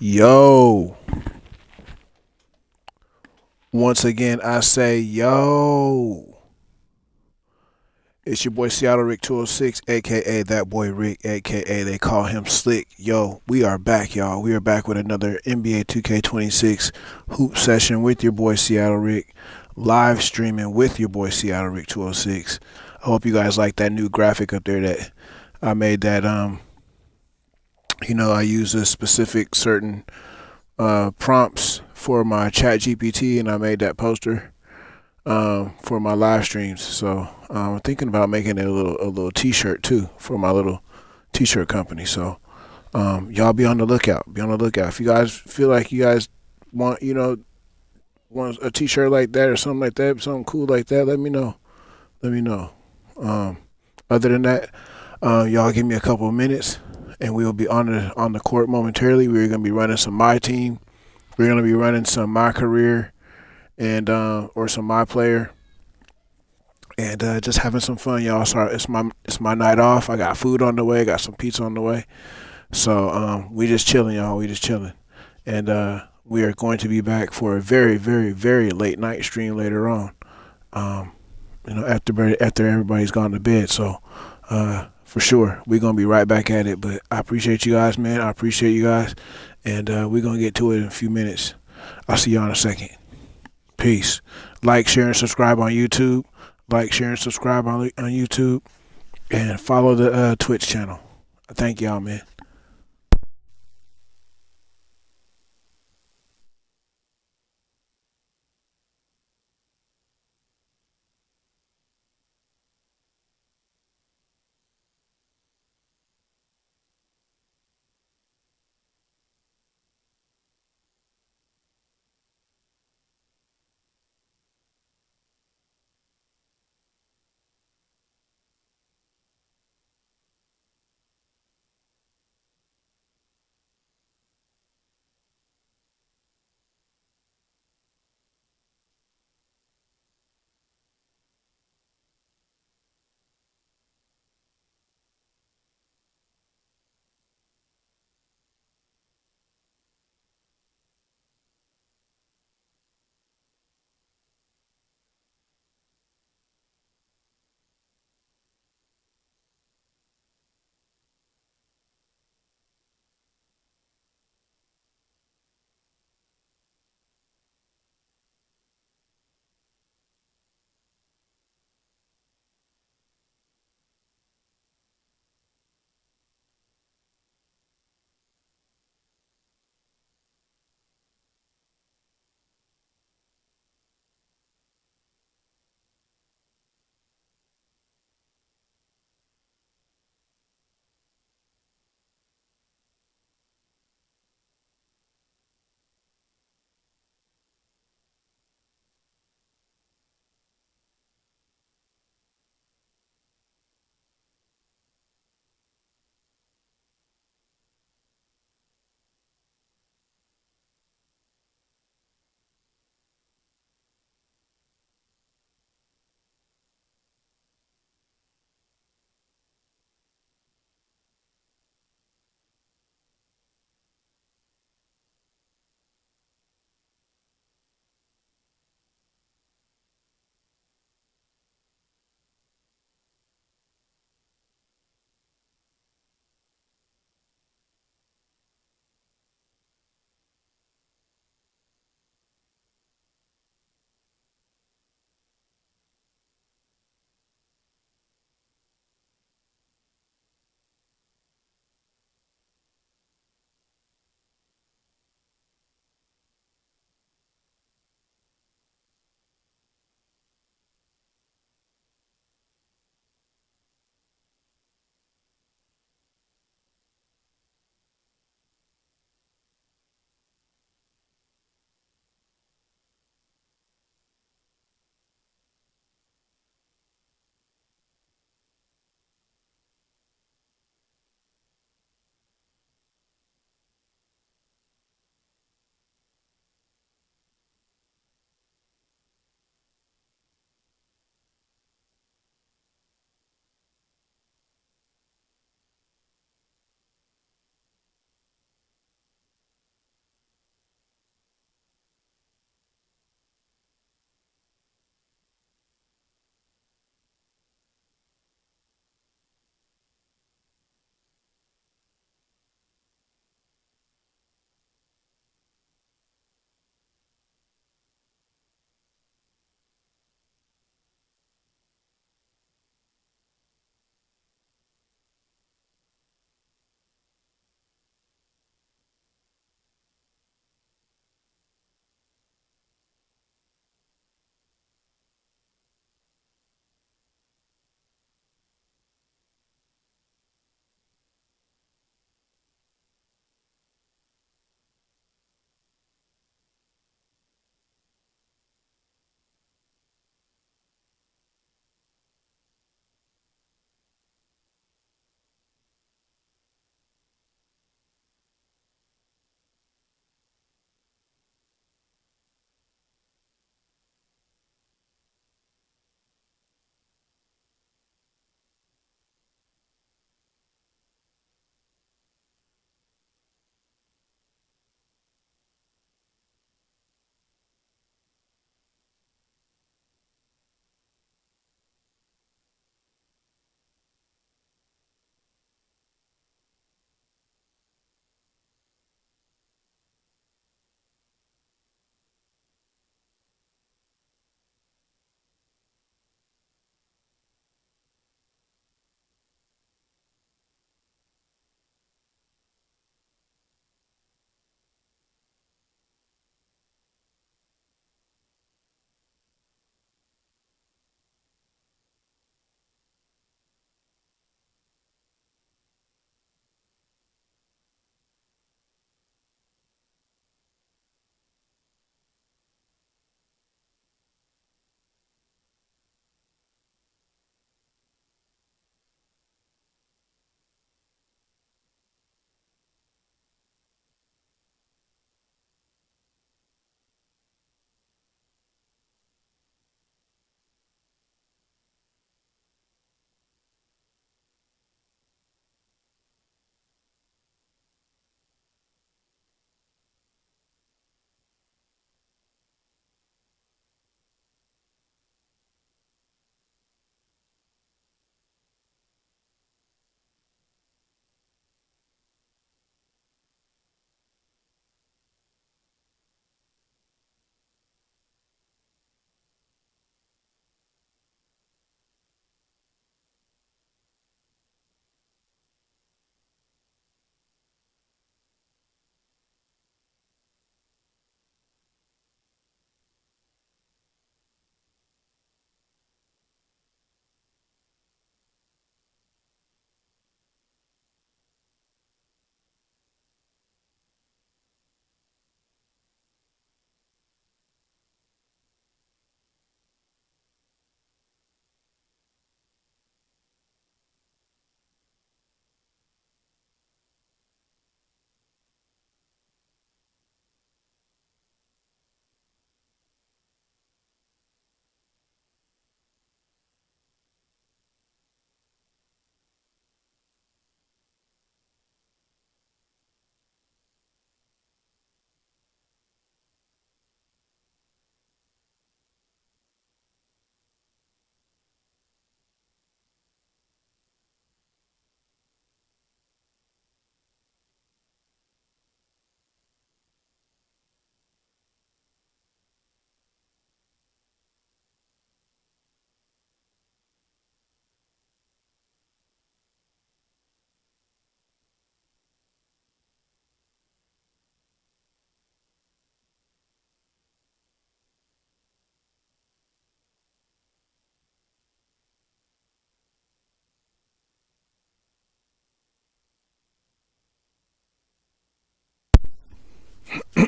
Yo, once again, I say yo. It's your boy Seattle Rick 206, aka that boy Rick, aka they call him Slick. Yo, we are back, y'all. We are back with another NBA 2K26 hoop session with your boy Seattle Rick, live streaming with your boy Seattle Rick 206. I hope you guys like that new graphic up there that I made. I use a specific certain prompts for my chat GPT, and I made that poster for my live streams. So I'm thinking about making it a little T-shirt too for my little T-shirt company. So y'all be on the lookout. Be on the lookout. If you guys feel like you guys want want a T-shirt like that or something like that, something cool like that, let me know. Let me know. Um, Other than that, y'all give me a couple of minutes, and we will be on the court momentarily. We're gonna be running some Myteam. We're gonna be running some My Career and or some Myplayer, and just having some fun, y'all. Sorry, it's my night off. I got food on the way. Got some pizza on the way. So we just chilling, y'all. We just chilling, and we are going to be back for a very, very, very late night stream later on. Um, after everybody's gone to bed. So for sure, we're gonna be right back at it. But I appreciate you guys, man. I appreciate you guys, and we're gonna get to it in a few minutes. I'll see y'all in a second. Peace. Like, share, and subscribe on YouTube. Like, share, and subscribe on YouTube. And follow the Twitch channel. Thank y'all, man.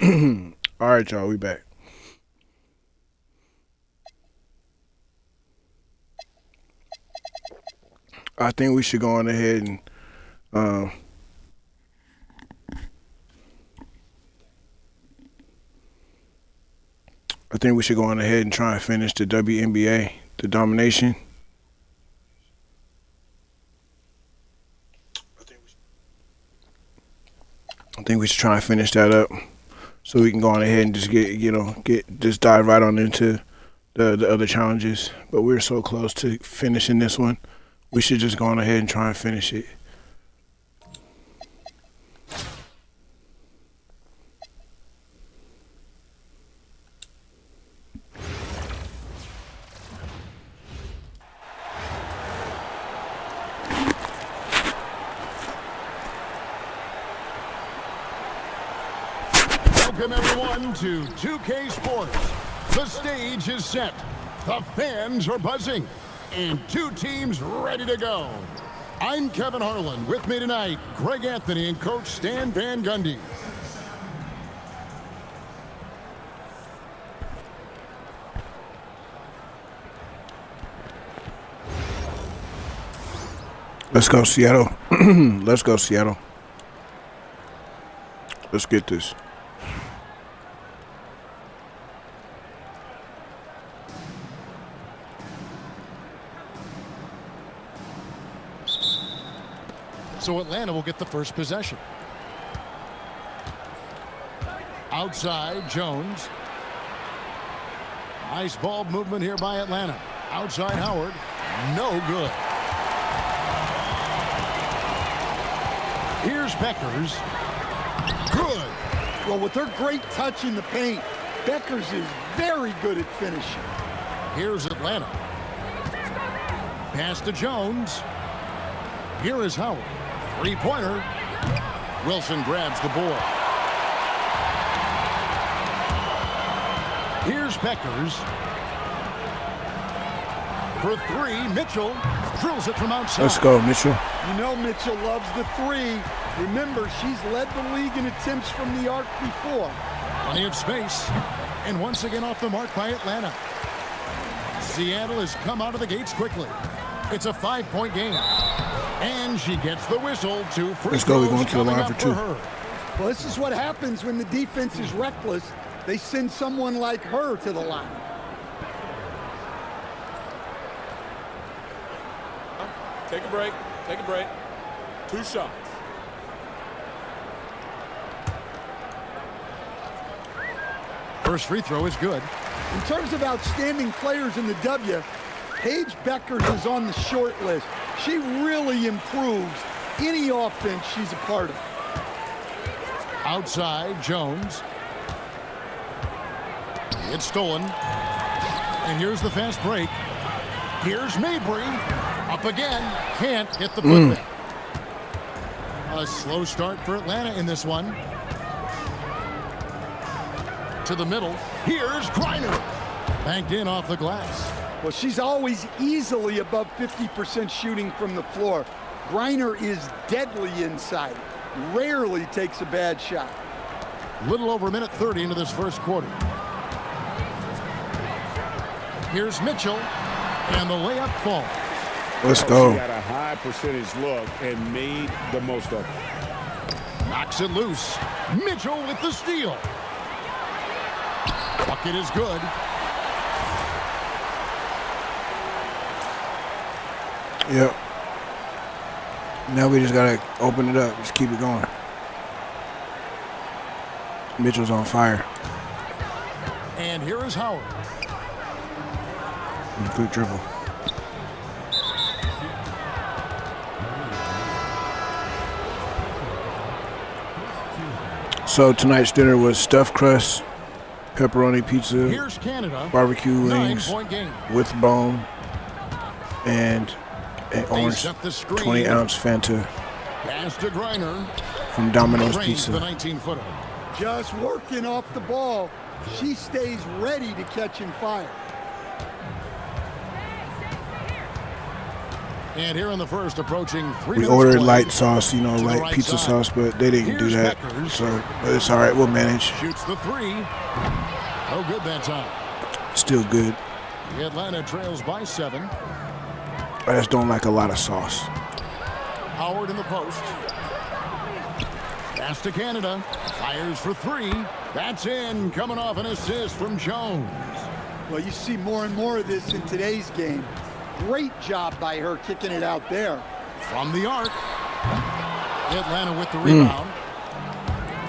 All right, y'all, we back. I think we should go on ahead and try and finish the WNBA, the domination. I think we should try and finish that up so we can go on ahead and just just dive right on into the other challenges. But we're so close to finishing this one. We should just go on ahead and try and finish it. Welcome everyone to 2K Sports. The stage is set. The fans are buzzing. And two teams ready to go. I'm Kevin Harlan. With me tonight, Greg Anthony and Coach Stan Van Gundy. Let's go, Seattle. Let's go, Seattle. Let's get this. So Atlanta will get the first possession. Outside, Jones. Nice ball movement here by Atlanta. Outside, Howard. No good. Here's Beckers. Good. Well, with her great touch in the paint, Beckers is very good at finishing. Here's Atlanta. Pass to Jones. Here is Howard. Three-pointer. Wilson grabs the board. Here's Beckers. For three, Mitchell drills it from outside. Let's go, Mitchell. You know Mitchell loves the three. Remember, she's led the league in attempts from the arc before. Plenty of space. And once again off the mark by Atlanta. Seattle has come out of the gates quickly. It's a 5-point game. And she gets the whistle. Two free Let's go. We're throws going to the coming line up for two. her. Well, this is what happens when the defense is reckless. They send someone like her to the line. Take a break. Take a break. 2 shots. First free throw is good. In terms of outstanding players in the W, Paige Beckers is on the short list. She really improves any offense she's a part of. Outside, Jones. It's stolen. And here's the fast break. Here's Mabry. Up again. Can't get the putback. A slow start for Atlanta in this one. To the middle. Here's Griner. Banked in off the glass. Well, she's always easily above 50% shooting from the floor. Griner is deadly inside. Rarely takes a bad shot. Little over a minute 30 into this first quarter. Here's Mitchell. And the layup falls. Let's go. She had a high percentage look and made the most of it. Knocks it loose. Mitchell with the steal. Bucket is good. Yep. Now we just got to open it up. Just keep it going. Mitchell's on fire. And here is Howard. Quick dribble. So tonight's dinner was stuffed crust, pepperoni pizza, Here's Canada. barbecue wings 9-point game. with bone, and an orange set the screen. 20-ounce Fanta Pass to Griner. from Domino's Drains the Pizza. 19-footer. Just working off the ball. She stays ready to catch and fire. And here in the first, approaching 3 We minutes ordered played. light sauce, you know, To the light right pizza side. sauce, but they didn't do Here's that. Beckers. So, but it's all right. We'll manage. Shoots the three. No good that time. Still good. The Atlanta trails by 7. I just don't like a lot of sauce. Howard in the post. Pass to Canada. Fires for 3. That's in. Coming off an assist from Jones. Well, you see more and more of this in today's game. Great job by her kicking it out there. From the arc. Atlanta with the rebound.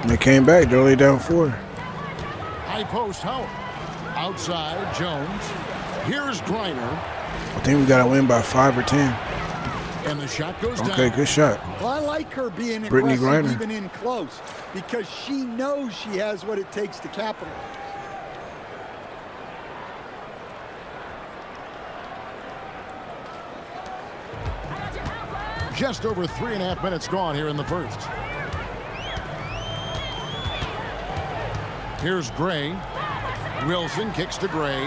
And they came back. They're only down 4. High post Howard. Outside Jones. Here's Griner. I think we got to win by 5 or 10. And the shot goes down. Okay, good shot. Well, I like her being Brittany aggressive Griner. even in close because she knows she has what it takes to capitalize. Just over 3.5 minutes gone here in the first. Here's Gray. Wilson kicks to Gray.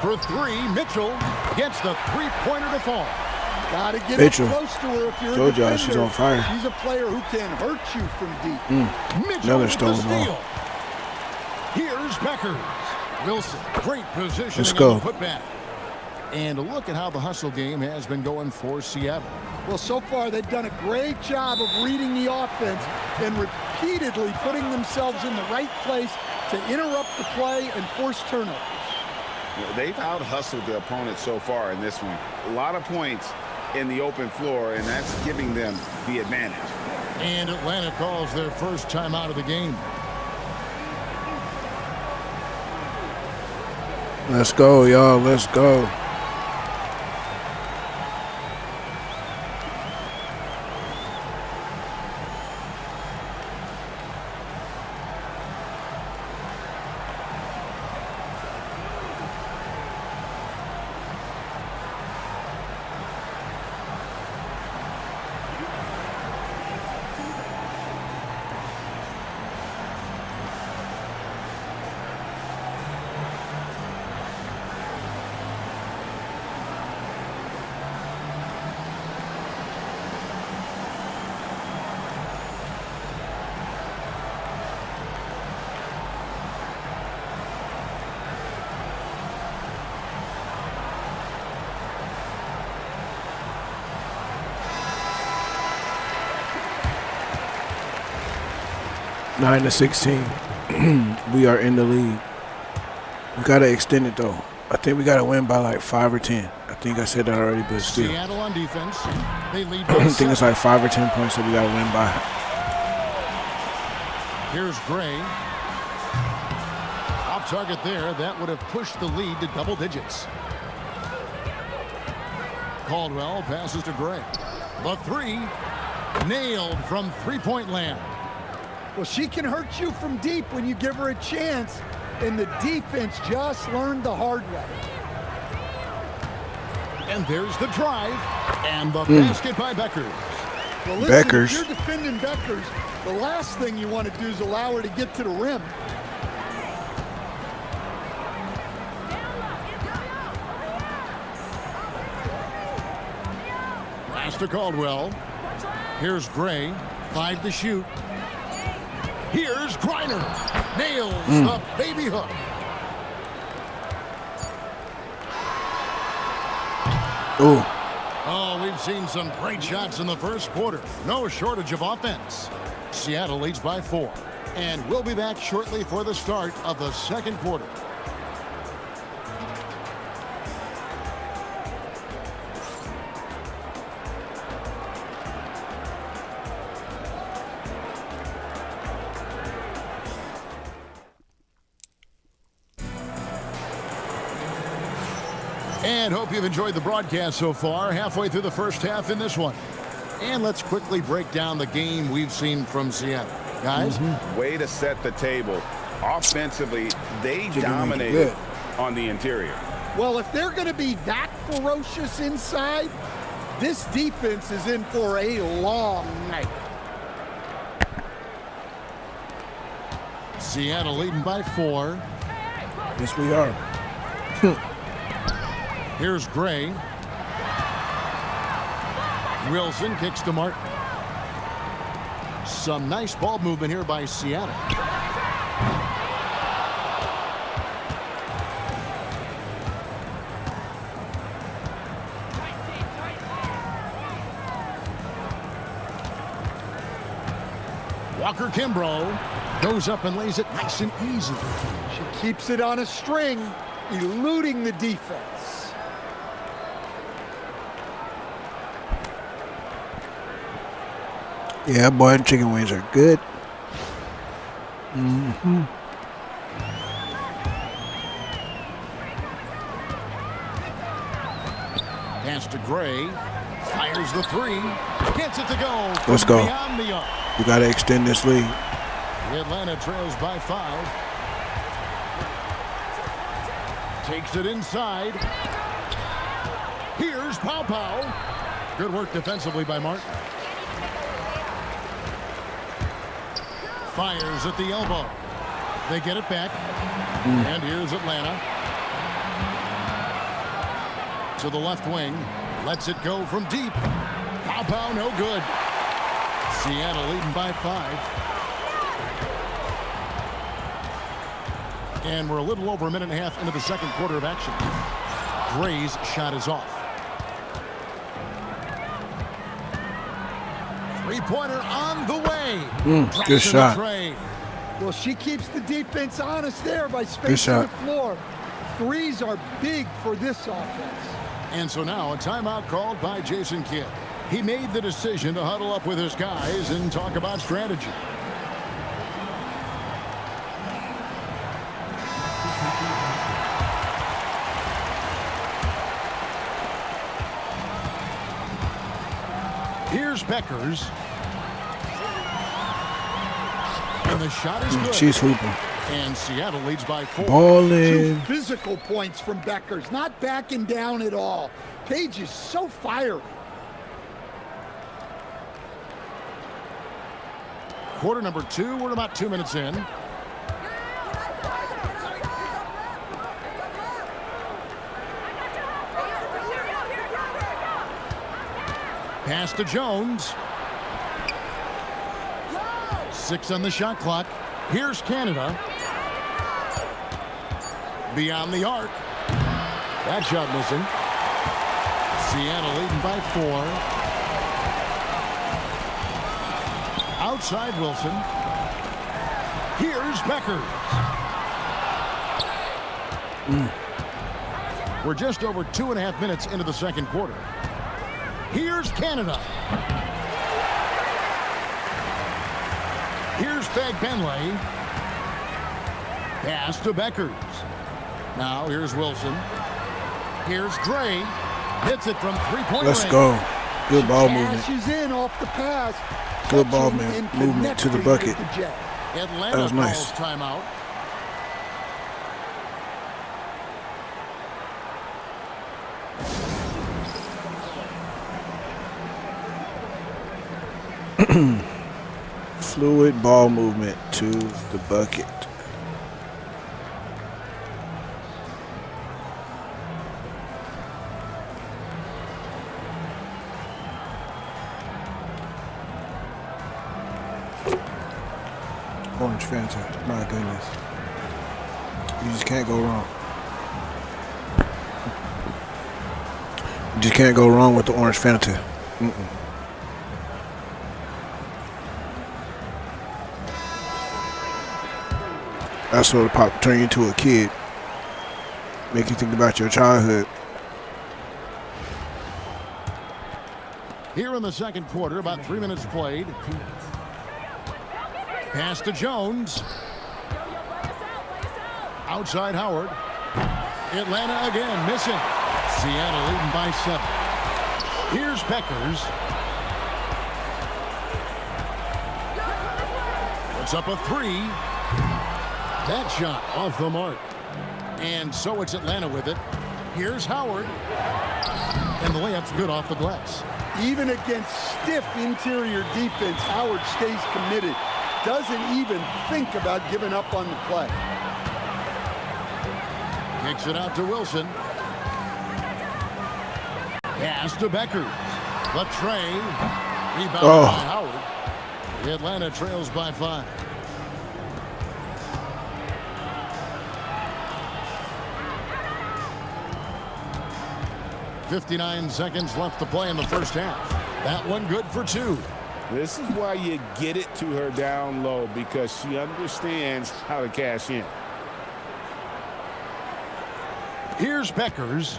For 3, Mitchell gets the three-pointer to fall. Gotta get Mitchell. up close to her if you're Told a y'all defender. she's on fire. She's a player who can hurt you from deep. Mitchell Another with the stolen ball. steal. Here's Beckers. Wilson, great positioning Let's go. on the putback. And look at how the hustle game has been going for Seattle. Well, so far they've done a great job of reading the offense and repeatedly putting themselves in the right place to interrupt the play and force turnovers. They've out-hustled the opponent so far in this one. A lot of points in the open floor, and that's giving them the advantage. And Atlanta calls their first time out of the game. Let's go, y'all. Let's go. Nine to 16. We are in the lead. We got to extend it, though. I think we got to win by like 5 or 10. I think I said that already, but still. Seattle on defense. They lead I by think 7. it's like 5 or 10 points that we got to win by. Here's Gray. Off target there. That would have pushed the lead to double digits. Caldwell passes to Gray. The 3 nailed from three-point land. Well, she can hurt you from deep when you give her a chance, and the defense just learned the hard way. And there's the drive and the basket by Beckers. Well, listen, Beckers. if you're defending Beckers, the last thing you want to do is allow her to get to the rim. Pass to Caldwell. Here's Gray. 5 to shoot. Here's Griner. Nails the baby hook. Ooh. Oh, we've seen some great shots in the first quarter. No shortage of offense. Seattle leads by 4. And we'll be back shortly for the start of the second quarter. And hope you've enjoyed the broadcast so far. Halfway through the first half in this one. And let's quickly break down the game we've seen from Seattle. Guys? Way to set the table. Offensively, they Chicken wing dominated good. on the interior. Well, if they're going to be that ferocious inside, this defense is in for a long night. Seattle leading by 4. Yes, we are. Here's Gray. Wilson kicks to Martin. Some nice ball movement here by Seattle. Walker Kimbrough goes up and lays it nice and easy. She keeps it on a string, eluding the defense. Yeah, boy, chicken wings are good. Pass to Gray. Fires the three. Gets it to go. Let's go. Beyond the arc. We got to extend this lead. Atlanta trails by 5. Takes it inside. Here's Pow Pow. Good work defensively by Martin. Fires at the elbow. They get it back. And here's Atlanta. To the left wing. Lets it go from deep. Pow Pow, no good. Seattle leading by 5. And we're a little over a minute and a half into the second quarter of action. Gray's shot is off. Three-pointer on the way. Good shot. Well, she keeps the defense honest there by spacing the floor. Threes are big for this offense. And so now a timeout called by Jason Kidd. He made the decision to huddle up with his guys and talk about strategy. Here's Beckers. And the shot is good. She's hooping. And Seattle leads by 4. Ballin'. 2 physical points from Beckers, not backing down at all. Paige is so fiery. Quarter number 2, we're about 2 minutes in. Pass to Jones. 6 on the shot clock. Here's Canada. Beyond the arc. That shot missing. Seattle leading by 4. Outside Wilson. Here's Beckers. We're just over 2.5 minutes into the second quarter. Here's Canada. Here's Fagbenley. Pass to Beckers. Now here's Wilson. Here's Gray. Hits it from three-point range. Let's go. Good ball movement. She's in off the pass. Good ball movement to the bucket. Atlanta That was nice. calls timeout. Fluid ball movement to the bucket. Orange Fanta, my goodness. You just can't go wrong. You just can't go wrong with the Orange Fanta. That's what pop turn you into a kid. Make you think about your childhood. Here in the second quarter, about 3 minutes played. Pass to Jones. Outside Howard. Atlanta again missing. Seattle leading by 7. Here's Beckers. Puts up a 3. That shot off the mark. And so it's Atlanta with it. Here's Howard. And the layup's good off the glass. Even against stiff interior defense, Howard stays committed. Doesn't even think about giving up on the play. Kicks it out to Wilson. Pass to Beckers. The tray. Rebounded by Howard. Atlanta trails by 5. .59 seconds left to play in the first half. That one good for 2. This is why you get it to her down low, because she understands how to cash in. Here's Beckers.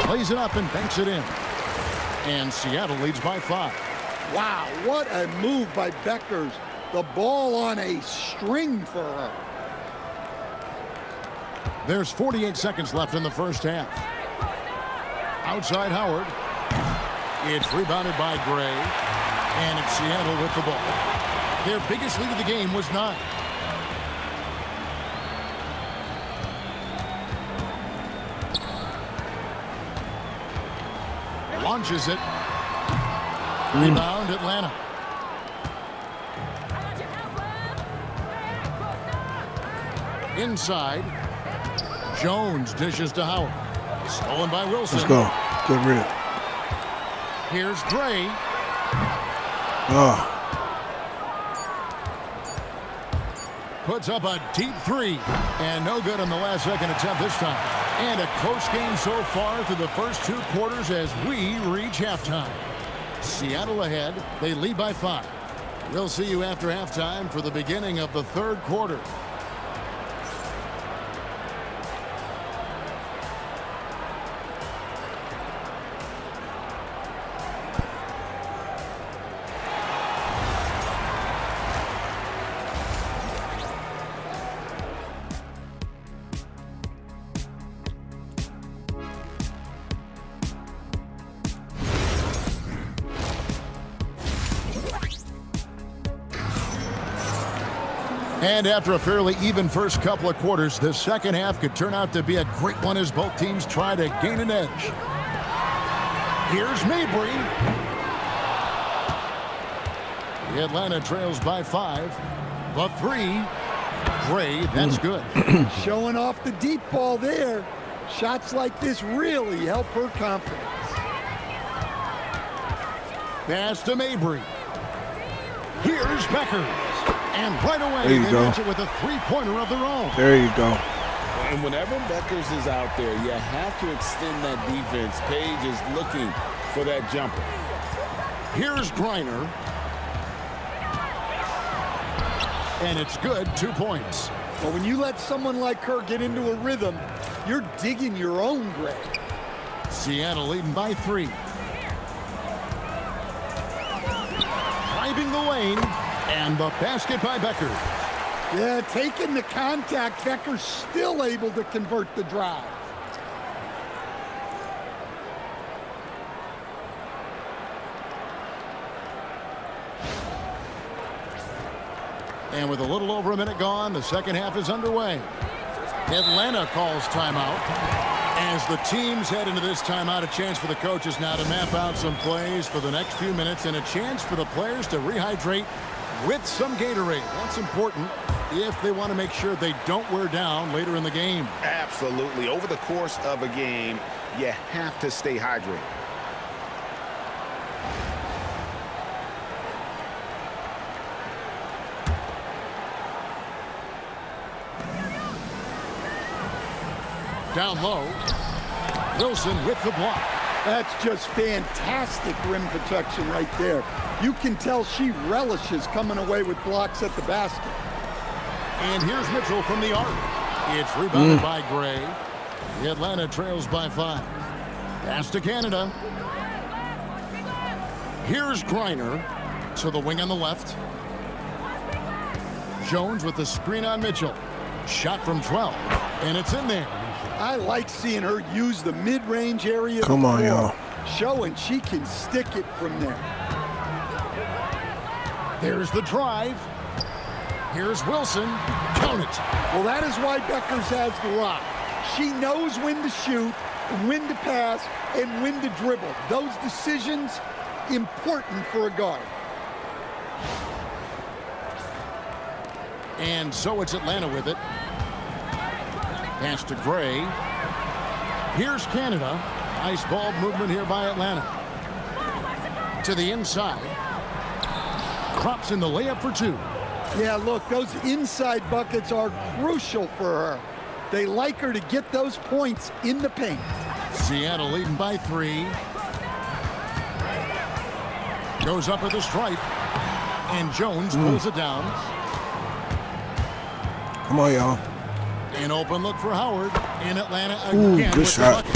Plays it up and banks it in. And Seattle leads by 5. Wow, what a move by Beckers. The ball on a string for her. There's 48 seconds left in the first half. Outside Howard. It's rebounded by Gray. And it's Seattle with the ball. Their biggest lead of the game was 9. Launches it. Rebound Atlanta. Inside. Jones dishes to Howard. Stolen by Wilson. Let's go. Good rip. Here's Gray. Oh. Puts up a deep 3. And no good on the last second attempt this time. And a close game so far through the first 2 quarters as we reach halftime. Seattle ahead. They lead by 5. We'll see you after halftime for the beginning of the 3rd quarter. And after a fairly even first couple of quarters, the second half could turn out to be a great one as both teams try to gain an edge. Here's Mabry. The Atlanta trails by 5. The 3. Gray, that's good. Showing off the deep ball there. Shots like this really help her confidence. Pass to Mabry. Here's Beckers. And right away, there you they go. match it with a 3-pointer of their own. There you go. And whenever Beckers is out there, you have to extend that defense. Paige is looking for that jumper. Here's Griner. And it's good, 2 points. But when you let someone like her get into a rhythm, you're digging your own grave. Seattle leading by 3. Driving the lane. And the basket by Becker. Yeah, taking the contact, Becker's still able to convert the drive. And with a little over a minute gone, the second half is underway. Atlanta calls timeout. As the teams head into this timeout, a chance for the coaches now to map out some plays for the next few minutes and a chance for the players to rehydrate with some Gatorade. That's important if they want to make sure they don't wear down later in the game. Absolutely. Over the course of a game, you have to stay hydrated. Down low. Wilson with the block. That's just fantastic rim protection right there. You can tell she relishes coming away with blocks at the basket. And here's Mitchell from the arc. It's rebounded by Gray. The Atlanta trails by 5. Pass to Canada. Here's Griner to the wing on the left. Jones with the screen on Mitchell. Shot from 12. And it's in there. I like seeing her use the mid-range area. Come on, y'all. Showing she can stick it from there. There's the drive. Here's Wilson. Count it. Well, that is why Beckers has the rock. She knows when to shoot, when to pass, and when to dribble. Those decisions, important for a guard. And so it's Atlanta with it. Pass to Gray. Here's Canada. Nice ball movement here by Atlanta. To the inside. Crops in the layup for two. Yeah, look, those inside buckets are crucial for her. They like her to get those points in the paint. Seattle leading by 3. Goes up at the stripe. And Jones pulls it down. Come on, y'all. An open look for Howard in Atlanta again. Good shot.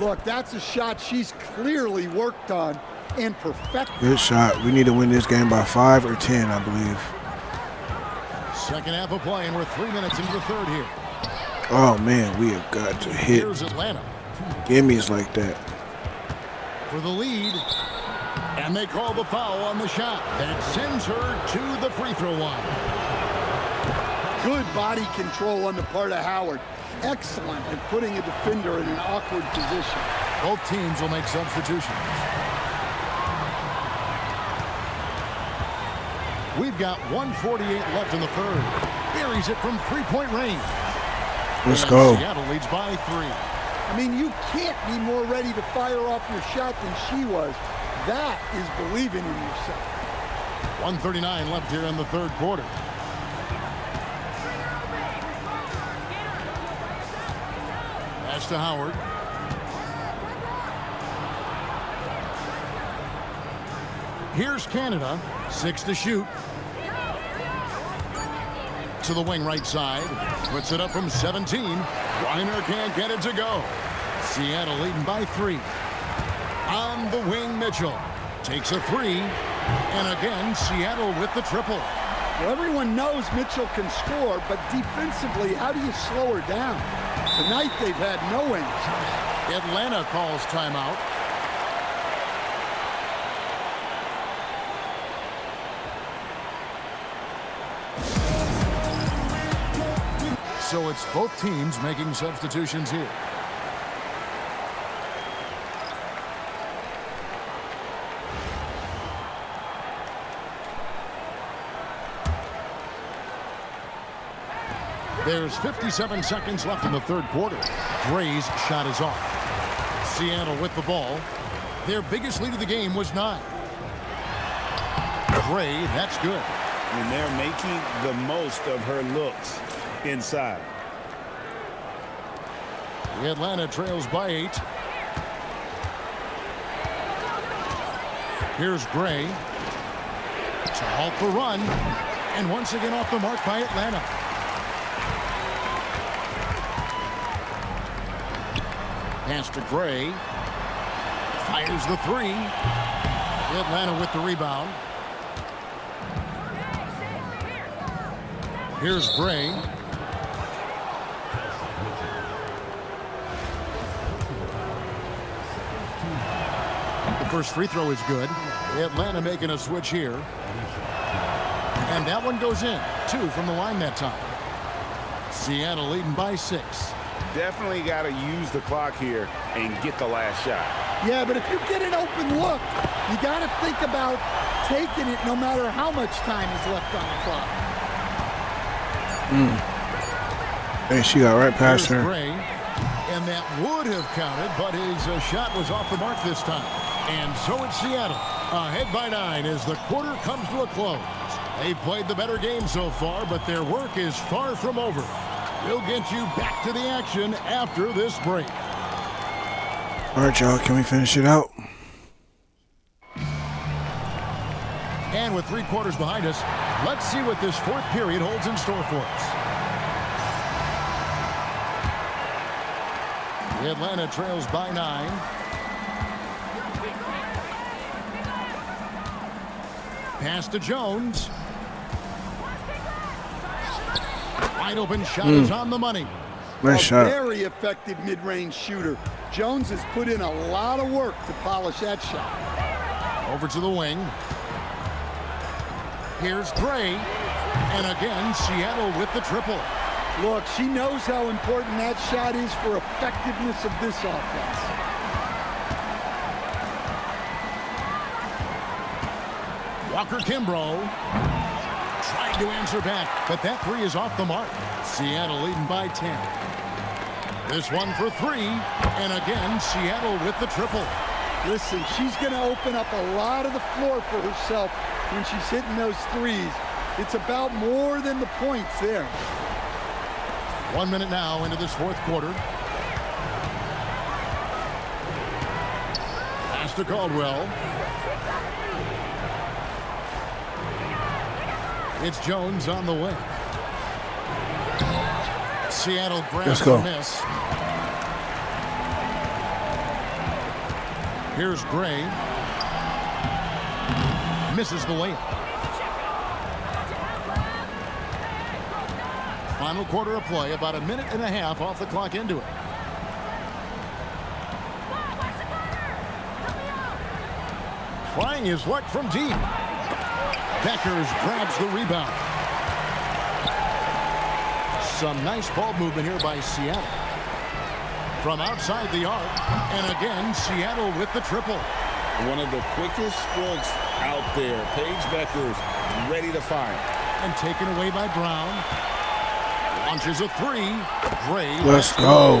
Look, that's a shot she's clearly worked on and perfected. Good shot. We need to win this game by 5 or 10, I believe. Second half of play, and we're 3 minutes into the third here. Oh, man, we have got to hit Here's Atlanta gimmies like that. for the lead. And they call the foul on the shot. That sends her to the free throw line. Good body control on the part of Howard. Excellent at putting a defender in an awkward position. Both teams will make substitutions. We've got 1:48 left in the third. Buries it from three-point range. Let's go. Seattle leads by 3. I mean, you can't be more ready to fire off your shot than she was. That is believing in yourself. 1:39 left here in the third quarter. Pass to Howard. Here's Canada. 6 to shoot. To the wing right side. Puts it up from 17. Reiner can't get it to go. Seattle leading by 3. On the wing, Mitchell. Takes a 3. And again, Seattle with the triple. Well, everyone knows Mitchell can score, but defensively, how do you slow her down? Tonight, they've had no answers. Atlanta calls timeout. So it's both teams making substitutions here. There's 57 seconds left in the third quarter. Gray's shot is off. Seattle with the ball. Their biggest lead of the game was 9. Gray, that's good. And they're making the most of her looks inside. Atlanta trails by 8. Here's Gray to halt the run. And once again off the mark by Atlanta. Pass to Gray. Fires the 3. Atlanta with the rebound. Here's Gray. The first free throw is good. Atlanta making a switch here. And that one goes in. 2 from the line that time. Seattle leading by 6. Definitely got to use the clock here and get the last shot. Yeah, but if you get an open look, you got to think about taking it no matter how much time is left on the clock. Hey, she got right past Here's her. Gray, and that would have counted, but his shot was off the mark this time. And so it's Seattle, ahead by 9 as the quarter comes to a close. They've played the better game so far, but their work is far from over. We'll get you back to the action after this break. All right, y'all, can we finish it out? And with 3 quarters behind us, let's see what this fourth period holds in store for us. Atlanta trails by 9. Pass to Jones. Wide open shot is on the money. Nice shot. Very effective mid-range shooter. Jones has put in a lot of work to polish that shot. Over to the wing. Here's Gray. And again, Seattle with the triple. Look, she knows how important that shot is for effectiveness of this offense. Walker Kimbrough trying to answer back, but that 3 is off the mark. Seattle leading by 10. This one for three. And again, Seattle with the triple. Listen, she's going to open up a lot of the floor for herself when she's hitting those threes. It's about more than the points there. 1 minute now into this fourth quarter. Pass to Caldwell. It's Jones on the wing. Seattle grabs the miss. Here's Gray. Misses the layup. Final quarter of play, about a minute and a half off the clock into it. Trying his luck from deep. Beckers grabs the rebound. Some nice ball movement here by Seattle. From outside the arc, and again, Seattle with the triple. One of the quickest strokes out there. Paige Beckers ready to fire. And taken away by Brown. Launches a three. Gray. Let's go.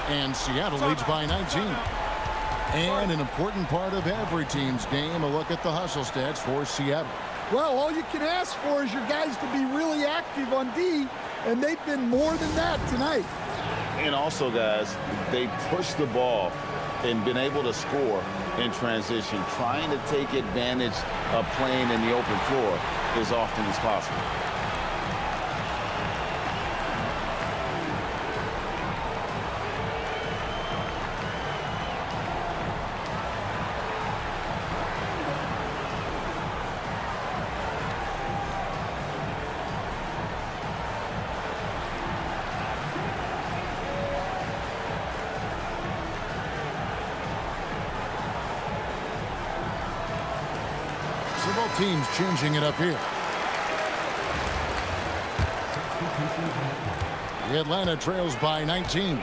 And Seattle leads by 19. And an important part of every team's game, a look at the hustle stats for Seattle. Well, all you can ask for is your guys to be really active on D, and they've been more than that tonight. And also, guys, they push the ball and been able to score in transition, trying to take advantage of playing in the open floor as often as possible. Both teams changing it up here. The Atlanta trails by 19.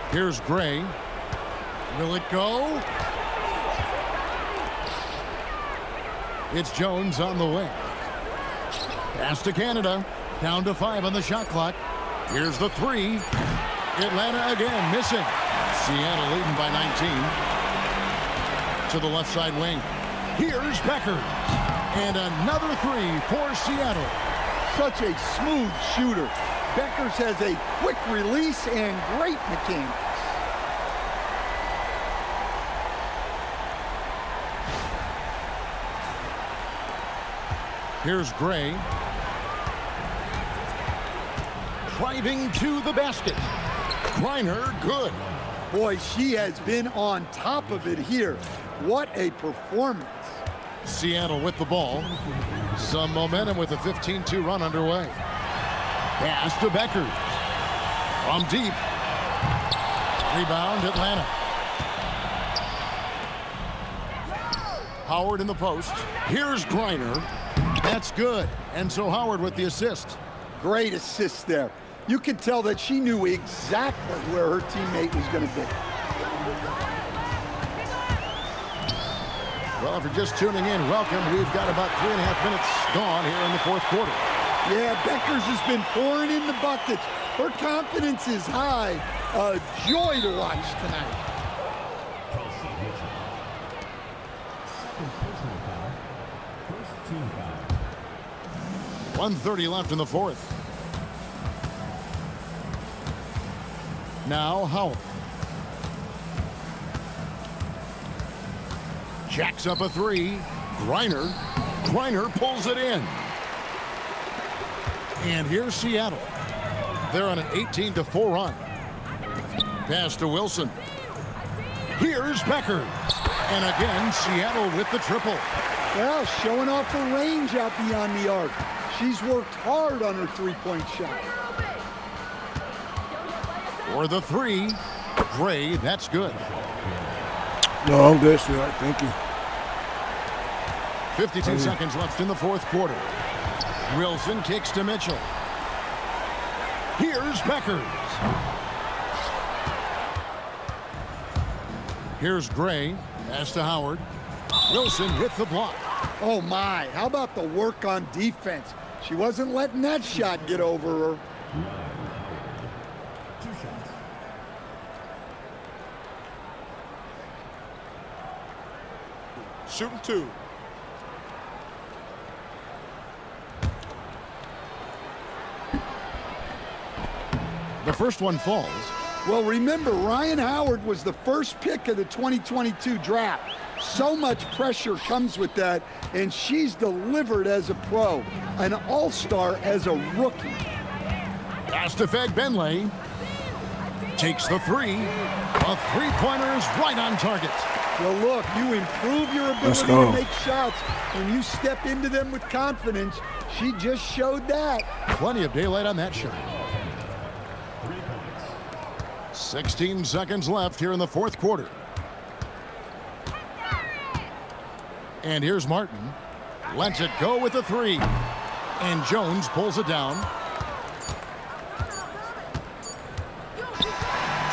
Here's Gray. Will it go? It's Jones on the way. Pass to Canada. Down to 5 on the shot clock. Here's the three. Atlanta again missing. Seattle leading by 19. To the left side wing. Here's Becker. And another three for Seattle. Such a smooth shooter. Beckers has a quick release and great mechanics. Here's Gray. Driving to the basket. Griner, good. Boy, she has been on top of it here. What a performance. Seattle with the ball. Some momentum with a 15-2 run underway. Pass to Becker. From deep. Rebound, Atlanta. Howard in the post. Here's Griner. That's good. And so Howard with the assist. Great assist there. You could tell that she knew exactly where her teammate was going to be. Well, if you're just tuning in, welcome. We've got about 3.5 minutes gone here in the fourth quarter. Yeah, Beckers has been pouring in the buckets. Her confidence is high. A joy to watch tonight. 1:30 left in the fourth. Now Howard. Jacks up a three. Griner pulls it in. And here's Seattle. They're on an 18-4 run. Pass to Wilson. Here's Becker. And again, Seattle with the triple. Well, showing off her range out beyond the arc. She's worked hard on her three-point shot. For the three. Gray, that's good. No, I'm good, sweetheart. Thank you. 52 seconds left in the fourth quarter. Wilson kicks to Mitchell. Here's Beckers. Here's Gray. Pass to Howard. Wilson with the block. Oh, my. How about the work on defense? She wasn't letting that shot get over her. Shooting 2. The first one falls. Well, remember, Ryan Howard was the first pick of the 2022 draft. So much pressure comes with that, and she's delivered as a pro, an all-star as a rookie. Pass to Fed Benley. Takes the three. A three-pointer is right on target. Well, look, you improve your ability to make shots when you step into them with confidence. She just showed that. Plenty of daylight on that shot. 16 seconds left here in the fourth quarter. And here's Martin. Lets it go with a three. And Jones pulls it down.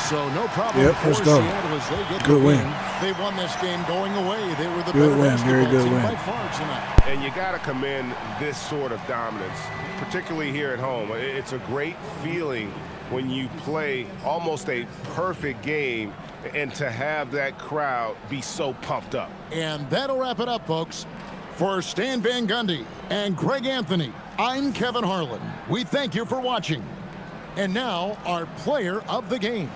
So no problem for Seattle as they get the win. They won this game going away. They were the better basketball team by far tonight. And you got to commend this sort of dominance, particularly here at home. It's a great feeling when you play almost a perfect game and to have that crowd be so pumped up. And that'll wrap it up, folks. For Stan Van Gundy and Greg Anthony, I'm Kevin Harlan. We thank you for watching. And now, our player of the game.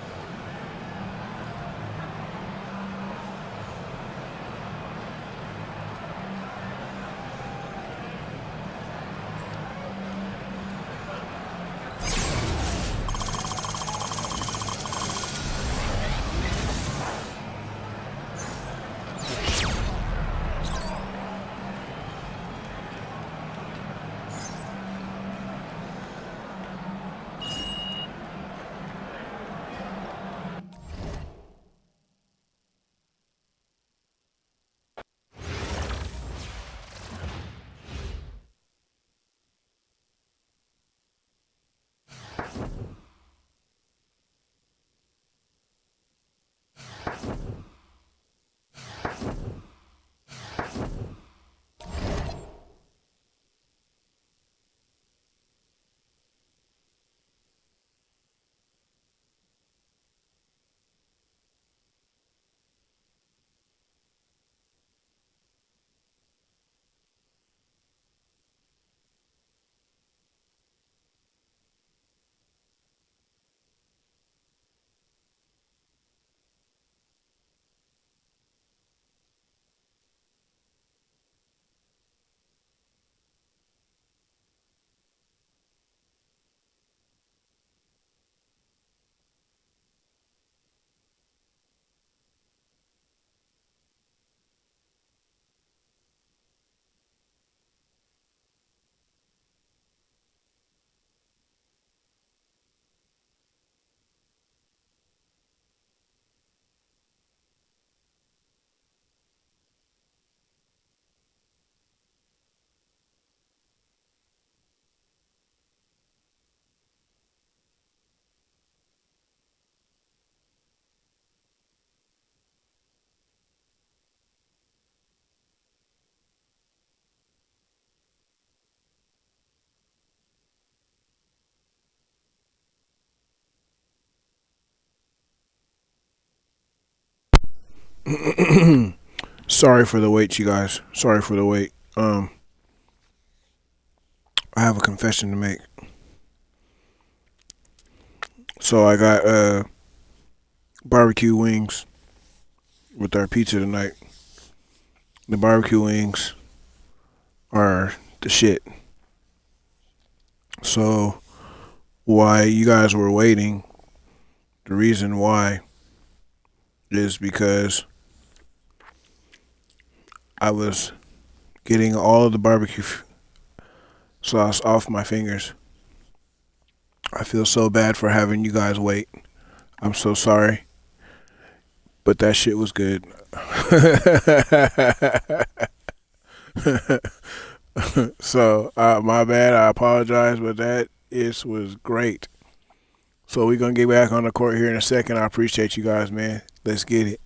Sorry for the wait, you guys. Sorry for the wait. I have a confession to make. So I got barbecue wings with our pizza tonight. The barbecue wings are the shit. So while you guys were waiting, the reason why is because I was getting all of the barbecue sauce off my fingers. I feel so bad for having you guys wait. I'm so sorry. But that shit was good. So, my bad. I apologize, but that was great. So we're going to get back on the court here in a second. I appreciate you guys, man. Let's get it.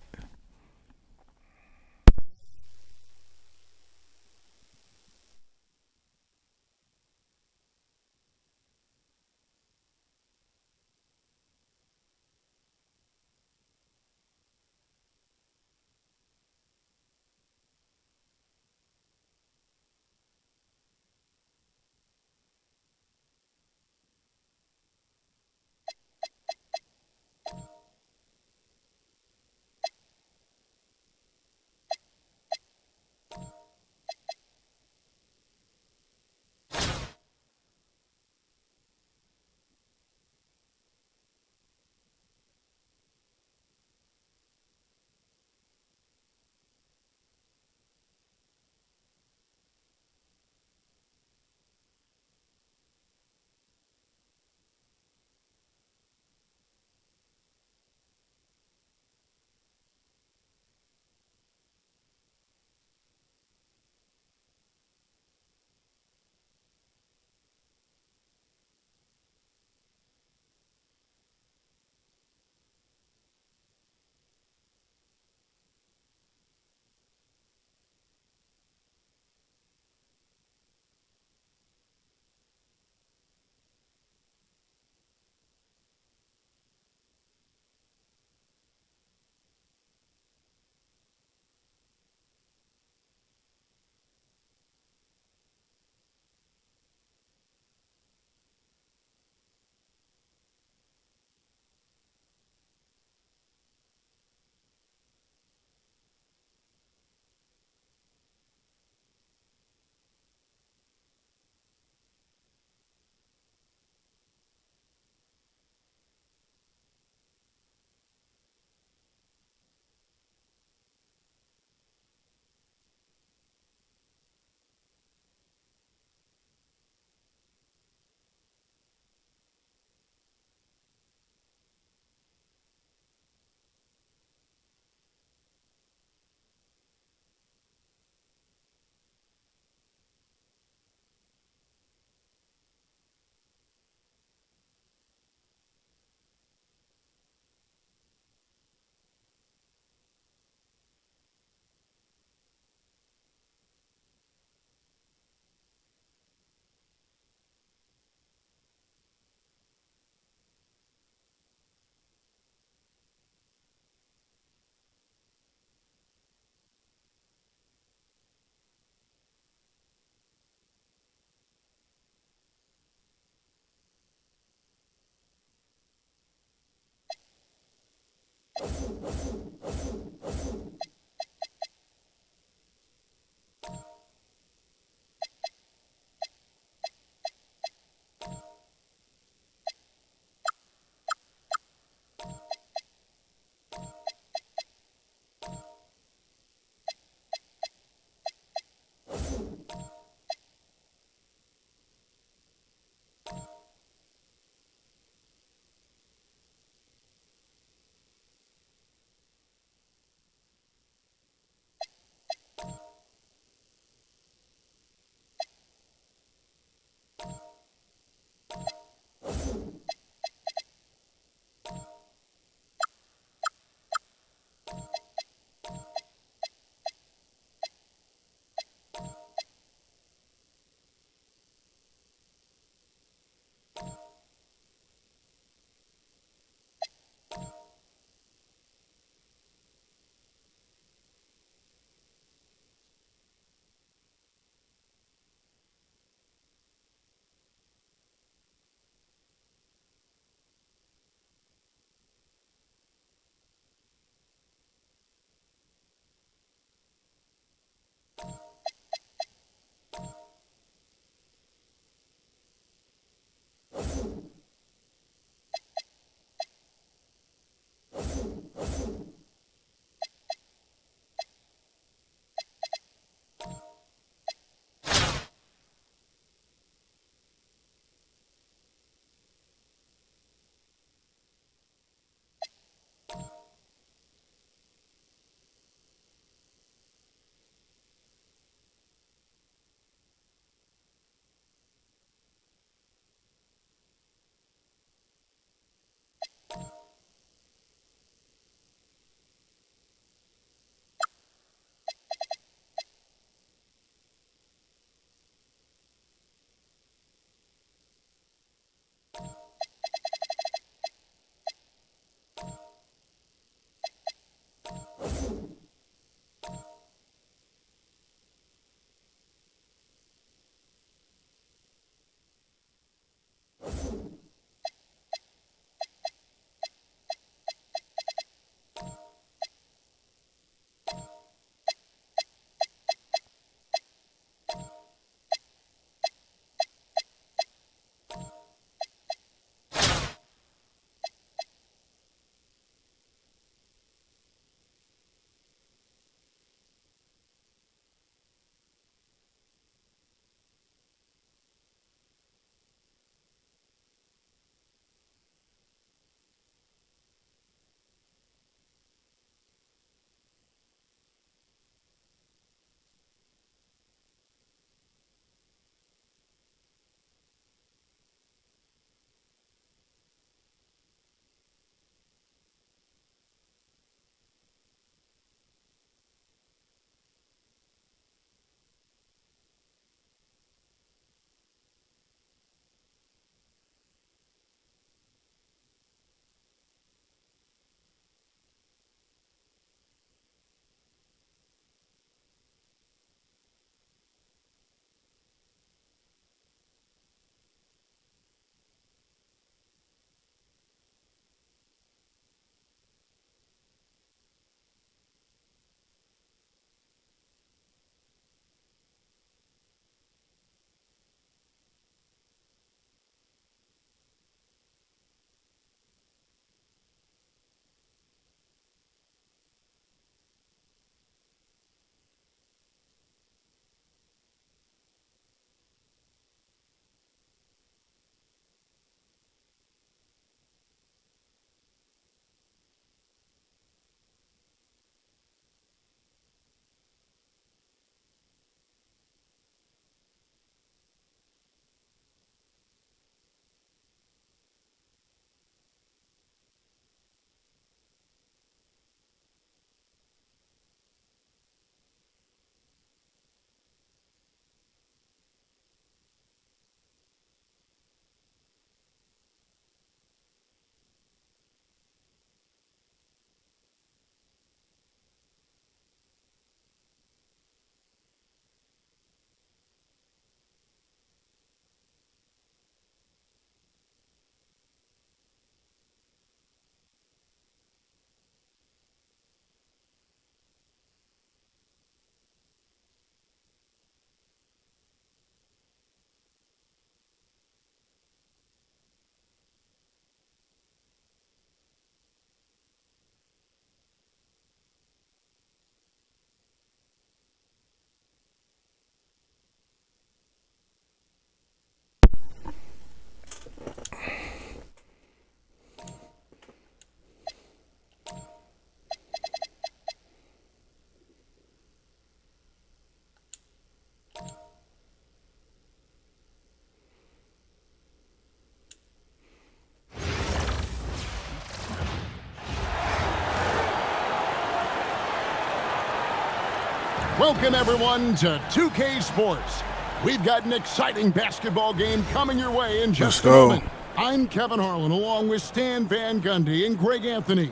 Welcome, everyone, to 2K Sports. We've got an exciting basketball game coming your way in just a moment. I'm Kevin Harlan, along with Stan Van Gundy and Greg Anthony.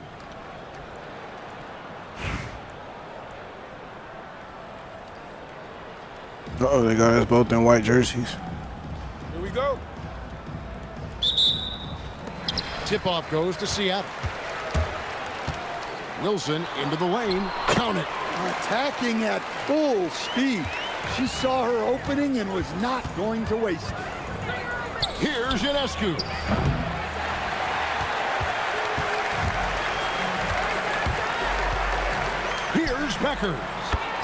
Uh-oh, they got us both in white jerseys. Here we go. Tip-off goes to Seattle. Wilson into the lane. Count it. Attacking at full speed. She saw her opening and was not going to waste it. Here's Ionescu. Here's Beckers.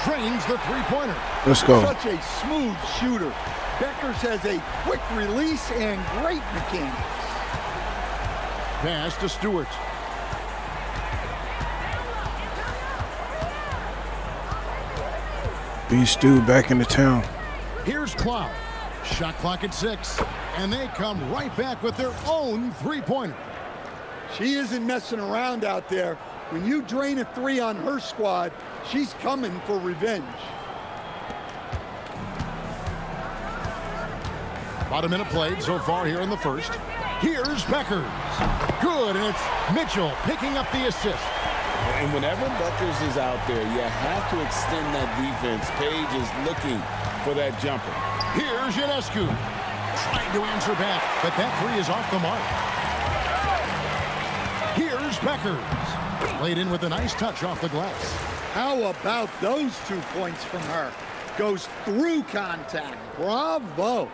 Trains the three-pointer. Let's go. Such a smooth shooter. Beckers has a quick release and great mechanics. Pass to Stewart. B. Stu back into town. Here's Cloud. Shot clock at 6. And they come right back with their own three-pointer. She isn't messing around out there. When you drain a three on her squad, she's coming for revenge. About a minute played so far here in the first. Here's Beckers. Good, and it's Mitchell picking up the assist. And whenever Beckers is out there, you have to extend that defense. Page is looking for that jumper. Here's Ionescu. Trying to answer back, but that three is off the mark. Here's Beckers. Played in with a nice touch off the glass. How about those 2 points from her? Goes through contact. Bravo.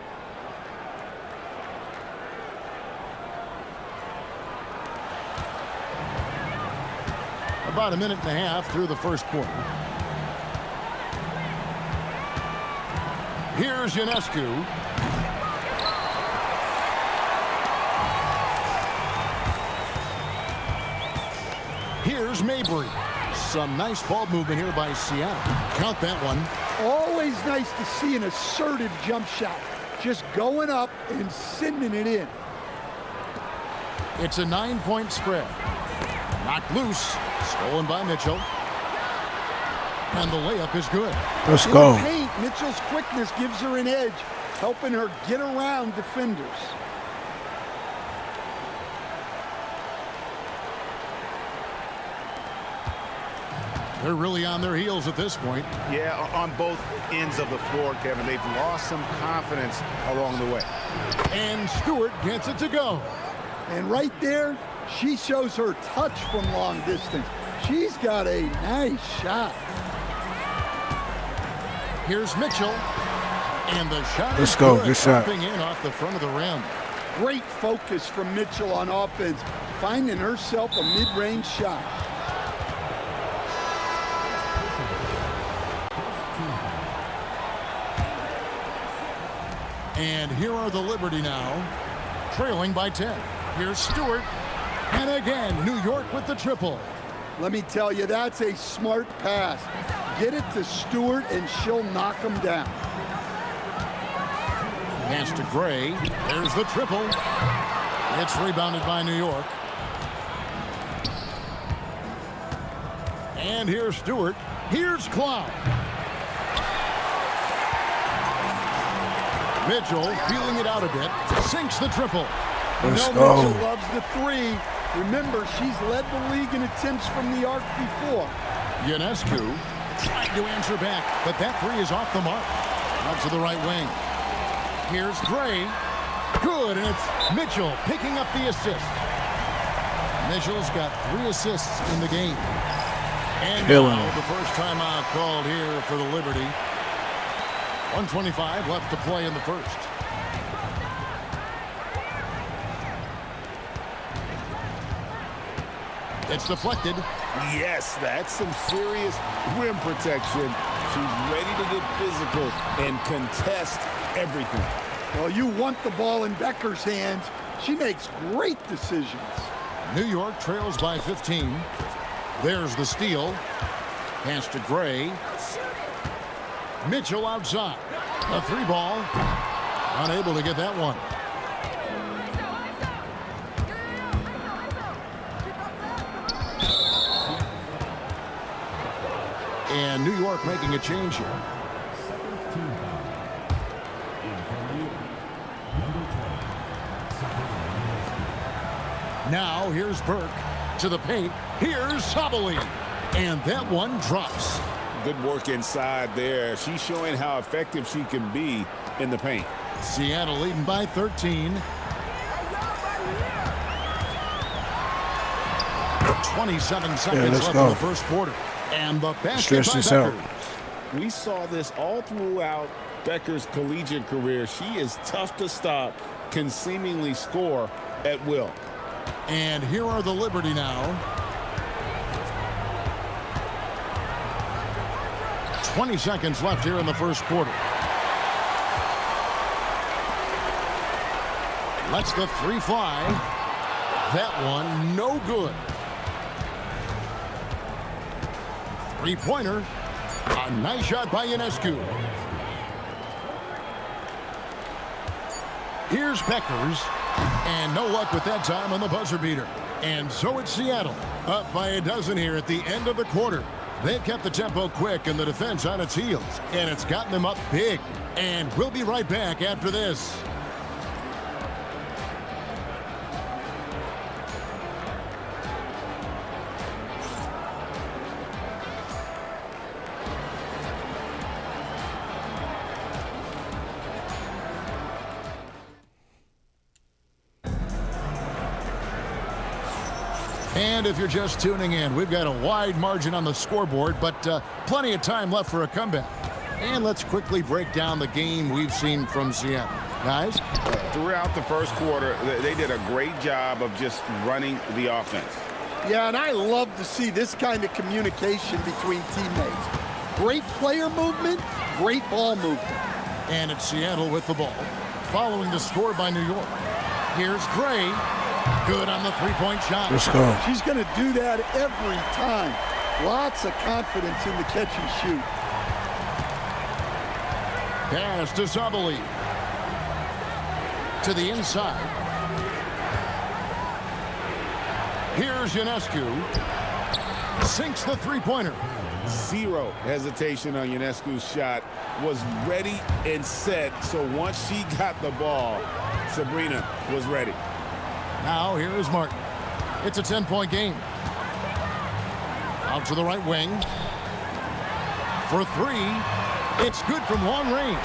About a minute and a half through the first quarter. Here's Ionescu. Here's Mabry. Some nice ball movement here by Seattle. Count that one. Always nice to see an assertive jump shot. Just going up and sending it in. It's a 9-point spread. Knocked loose. Stolen by Mitchell. And the layup is good. Let's go. In the paint, Mitchell's quickness gives her an edge, helping her get around defenders. They're really on their heels at this point. Yeah, on both ends of the floor, Kevin. They've lost some confidence along the way. And Stewart gets it to go. And right there, she shows her touch from long distance. She's got a nice shot. Here's Mitchell. And the shot Let's is go. good. Good shot. Dropping in off the front of the rim. Great focus from Mitchell on offense, finding herself a mid-range shot. And here are the Liberty now, trailing by 10. Here's Stewart. And again, New York with the triple. Let me tell you, that's a smart pass. Get it to Stewart, and she'll knock him down. Pass to Gray. There's the triple. It's rebounded by New York. And here's Stewart. Here's Cloud. Mitchell feeling it out a bit. Sinks the triple. Let's No, go. Mitchell loves the three. Remember, she's led the league in attempts from the arc before. Ionescu trying to answer back, but that three is off the mark. Out to the right wing. Here's Gray. Good, and it's Mitchell picking up the assist. Mitchell's got 3 assists in the game. And now the first timeout called here for the Liberty. 1:25 left to play in the first. It's deflected. Yes, that's some serious rim protection. She's ready to get physical and contest everything. Well, you want the ball in Becker's hands. She makes great decisions. New York trails by 15. There's the steal. Pass to Gray. Mitchell outside. A 3-ball. Unable to get that one. And New York making a change here. Now here's Burke to the paint. Here's Sabali. And that one drops. Good work inside there. She's showing how effective she can be in the paint. Seattle leading by 13. 27 seconds left in the first quarter. And the basket by Becker. We saw this all throughout Becker's collegiate career. She is tough to stop, can seemingly score at will. And here are the Liberty now. 20 seconds left here in the first quarter. Lets the three fly. That one no good. Three-pointer. A nice shot by Ionescu. Here's Beckers. And no luck with that time on the buzzer beater. And so it's Seattle, up by a dozen here at the end of the quarter. They've kept the tempo quick and the defense on its heels. And it's gotten them up big. And we'll be right back after this. And if you're just tuning in, we've got a wide margin on the scoreboard, but plenty of time left for a comeback. And let's quickly break down the game we've seen from Seattle. Guys? Throughout the first quarter, they did a great job of just running the offense. Yeah, and I love to see this kind of communication between teammates. Great player movement, great ball movement. And it's Seattle with the ball, following the score by New York. Here's Gray. Good on the three-point shot. Let's go. She's going to do that every time. Lots of confidence in the catch and shoot. Pass to Sabali. To the inside. Here's Ionescu. Sinks the three-pointer. Zero hesitation on Ionescu's shot. Was ready and set. So once she got the ball, Sabrina was ready. Now here is Martin. It's a 10-point game. Out to the right wing. For three. It's good from long range.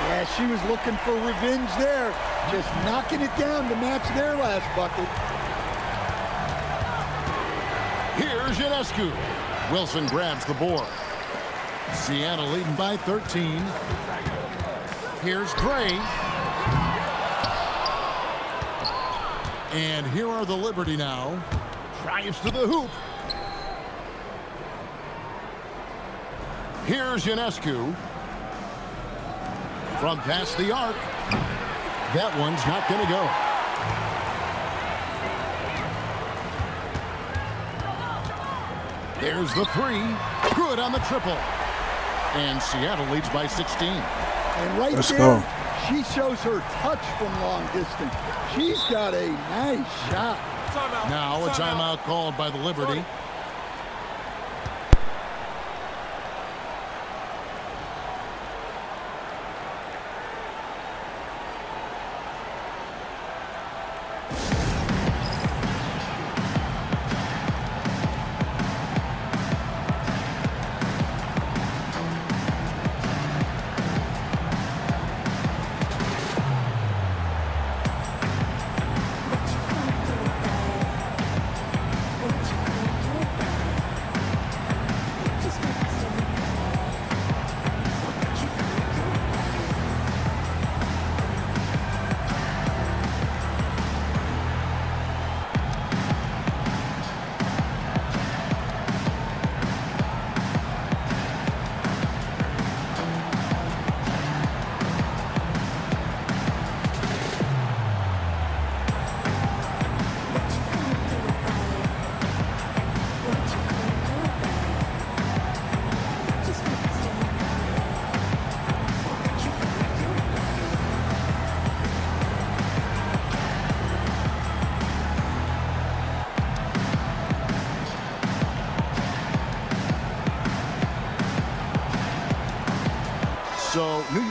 Yeah, she was looking for revenge there. Just knocking it down to match their last bucket. Here's Ionescu. Wilson grabs the board. Seattle leading by 13. Here's Gray. And here are the Liberty now. Drives to the hoop. Here's Ionescu. From past the arc. That one's not going to go. There's the three. Good on the triple. And Seattle leads by 16. And right Let's there, go. she shows her touch from long distance. She's got a nice shot. Now a timeout called by the Liberty.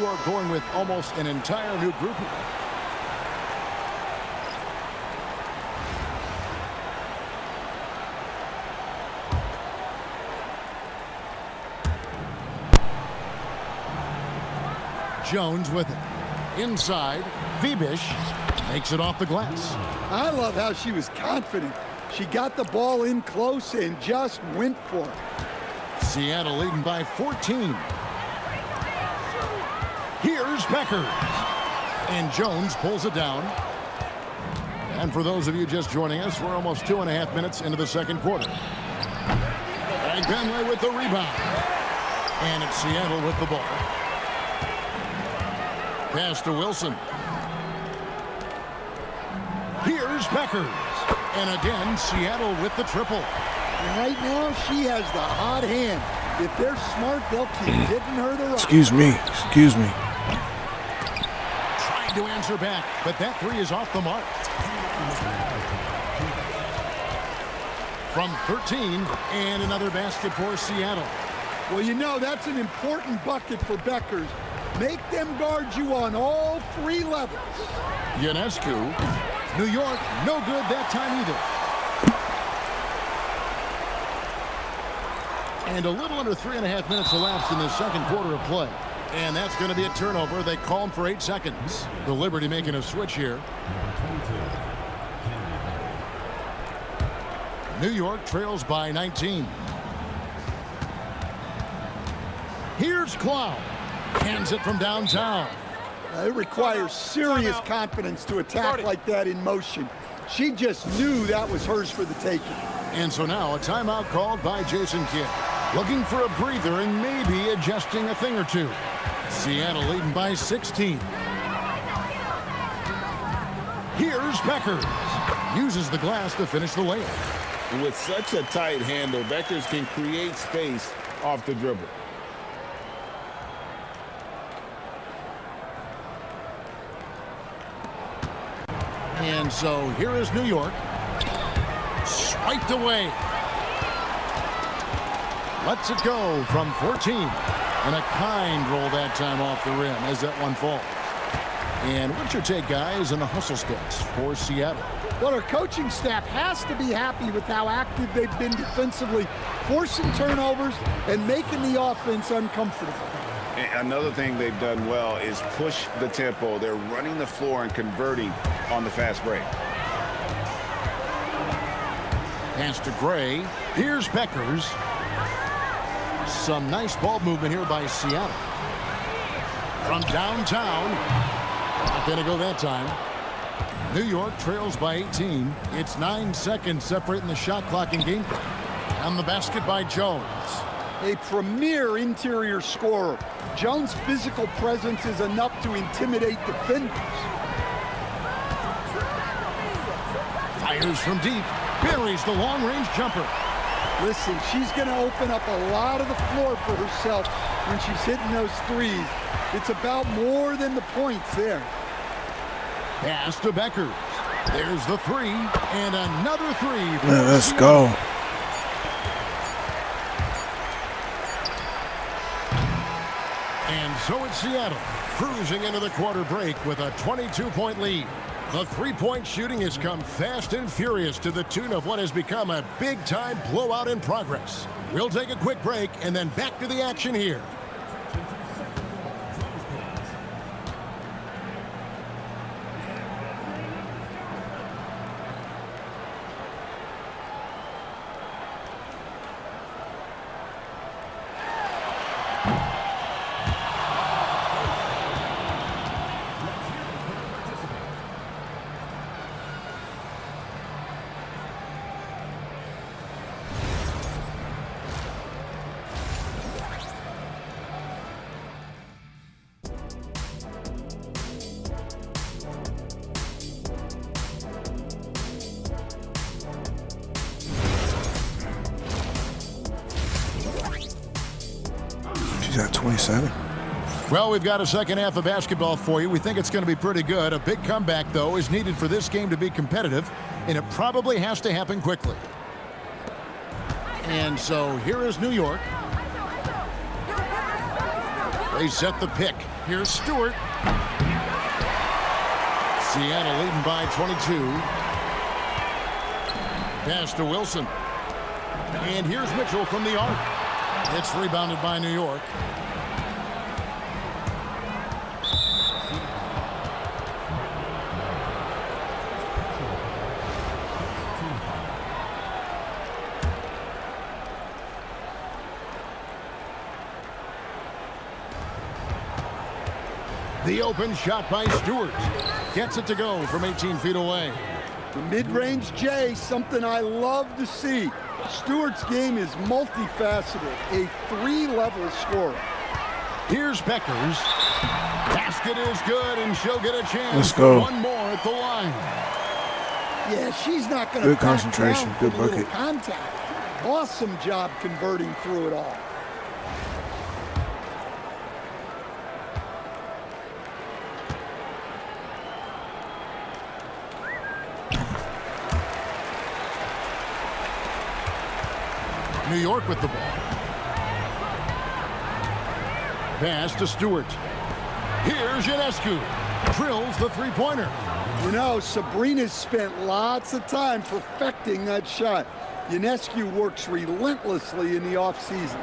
York going with almost an entire new group here. Jones with it. Inside, Vibish makes it off the glass. I love how she was confident. She got the ball in close and just went for it. Seattle leading by 14. Here's Becker. And Jones pulls it down. And for those of you just joining us, we're almost 2.5 minutes into the second quarter. And Benley with the rebound. And it's Seattle with the ball. Pass to Wilson. Here's Beckers. And again, Seattle with the triple. And right now, she has the hot hand. If they're smart, they'll keep hitting her the rock. Excuse me. Trying to answer back, but that three is off the mark. From 13, and another basket for Seattle. Well, you know, that's an important bucket for Beckers. Make them guard you on all three levels. Ionescu. New York, no good that time either. And a little under 3.5 minutes elapsed in the second quarter of play. And that's going to be a turnover. They call him for 8 seconds. The Liberty making a switch here. New York trails by 19. Here's Cloud. Hands it from downtown. It requires serious confidence to attack like that in motion. She just knew that was hers for the taking. And so now a timeout called by Jason Kidd. Looking for a breather and maybe adjusting a thing or two. Seattle leading by 16. Here's Beckers. Uses the glass to finish the layup. And with such a tight handle, Beckers can create space off the dribble. And so here is New York. Swiped away. Lets it go from 14. And a kind roll that time off the rim as that one falls. And what's your take, guys, on the hustle sketch for Seattle? Well, our coaching staff has to be happy with how active they've been defensively, forcing turnovers and making the offense uncomfortable. And another thing they've done well is push the tempo. They're running the floor and converting on the fast break. Pass to Gray. Here's Beckers. Some nice ball movement here by Seattle. From downtown. Not going to go that time. New York trails by 18. It's 9 seconds separating the shot clock and game clock. And the basket by Jones. A premier interior scorer. Jones' physical presence is enough to intimidate defenders. Fires from deep. Buries the long-range jumper. Listen, she's going to open up a lot of the floor for herself when she's hitting those threes. It's about more than the points there. Pass to Beckers. There's the three, and another three. Let's go. And so it's Seattle, cruising into the quarter break with a 22-point lead. The three-point shooting has come fast and furious to the tune of what has become a big-time blowout in progress. We'll take a quick break and then back to the action here. At 27. Well, we've got a second half of basketball for you. We think it's going to be pretty good. A big comeback, though, is needed for this game to be competitive, and it probably has to happen quickly. And so here is New York. They set the pick. Here's Stewart. Seattle leading by 22. Pass to Wilson. And here's Mitchell from the arc. It's rebounded by New York. The open shot by Stewart. Gets it to go from 18 feet away. The mid-range J, something I love to see. Stewart's game is multifaceted, a 3-level scorer. Here's Beckers. Basket is good, and she'll get a chance. Let's go. One more at the line. Yeah, she's not going to Good concentration, good bucket. Contact. Awesome job converting through it all. New York with the ball. Pass to Stewart. Here's Ionescu. Drills the three-pointer. You know, Sabrina's spent lots of time perfecting that shot. Ionescu works relentlessly in the offseason.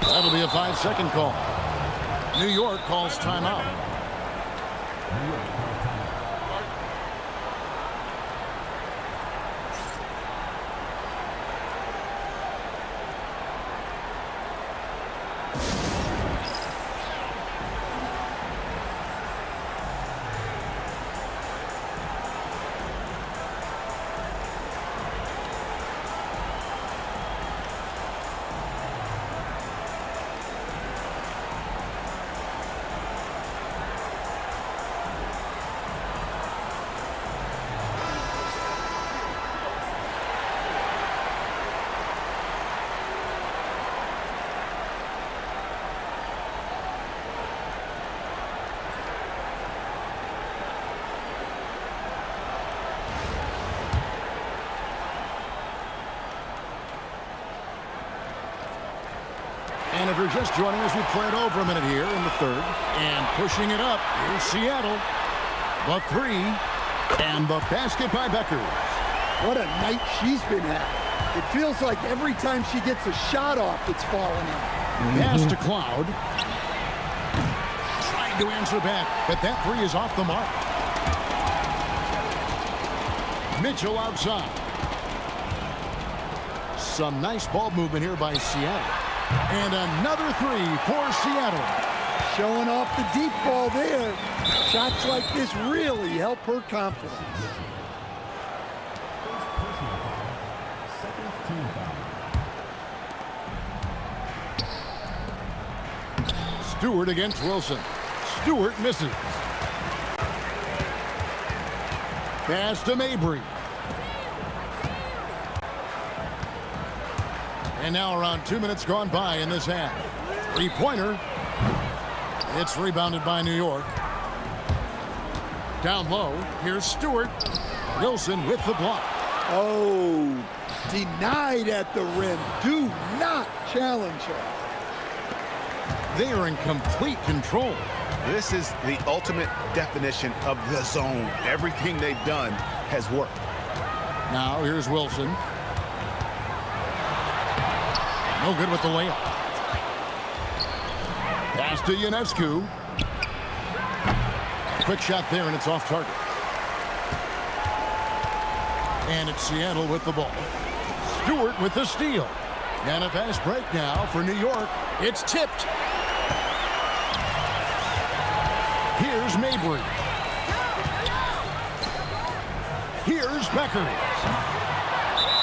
That'll be a 5-second call. New York calls timeout. And if you're just joining us, we played over a minute here in the third. And pushing it up, here's Seattle. The three, and the basket by Beckers. What a night she's been having. It feels like every time she gets a shot off, it's falling in. Pass to Cloud. Trying to answer back, but that three is off the mark. Mitchell outside. Some nice ball movement here by Seattle. And another three for Seattle. Showing off the deep ball there. Shots like this really help her confidence. Stewart against Wilson. Stewart misses. Pass to Mabry. And now around 2 minutes gone by in this half. Three-pointer. It's rebounded by New York. Down low, here's Stewart. Wilson with the block. Oh, denied at the rim. Do not challenge her. They are in complete control. This is the ultimate definition of the zone. Everything they've done has worked. Now here's Wilson. No good with the layup. Pass to Ionescu. Quick shot there, and it's off target. And it's Seattle with the ball. Stewart with the steal. And a fast break now for New York. It's tipped. Here's Mabry. Here's Beckers.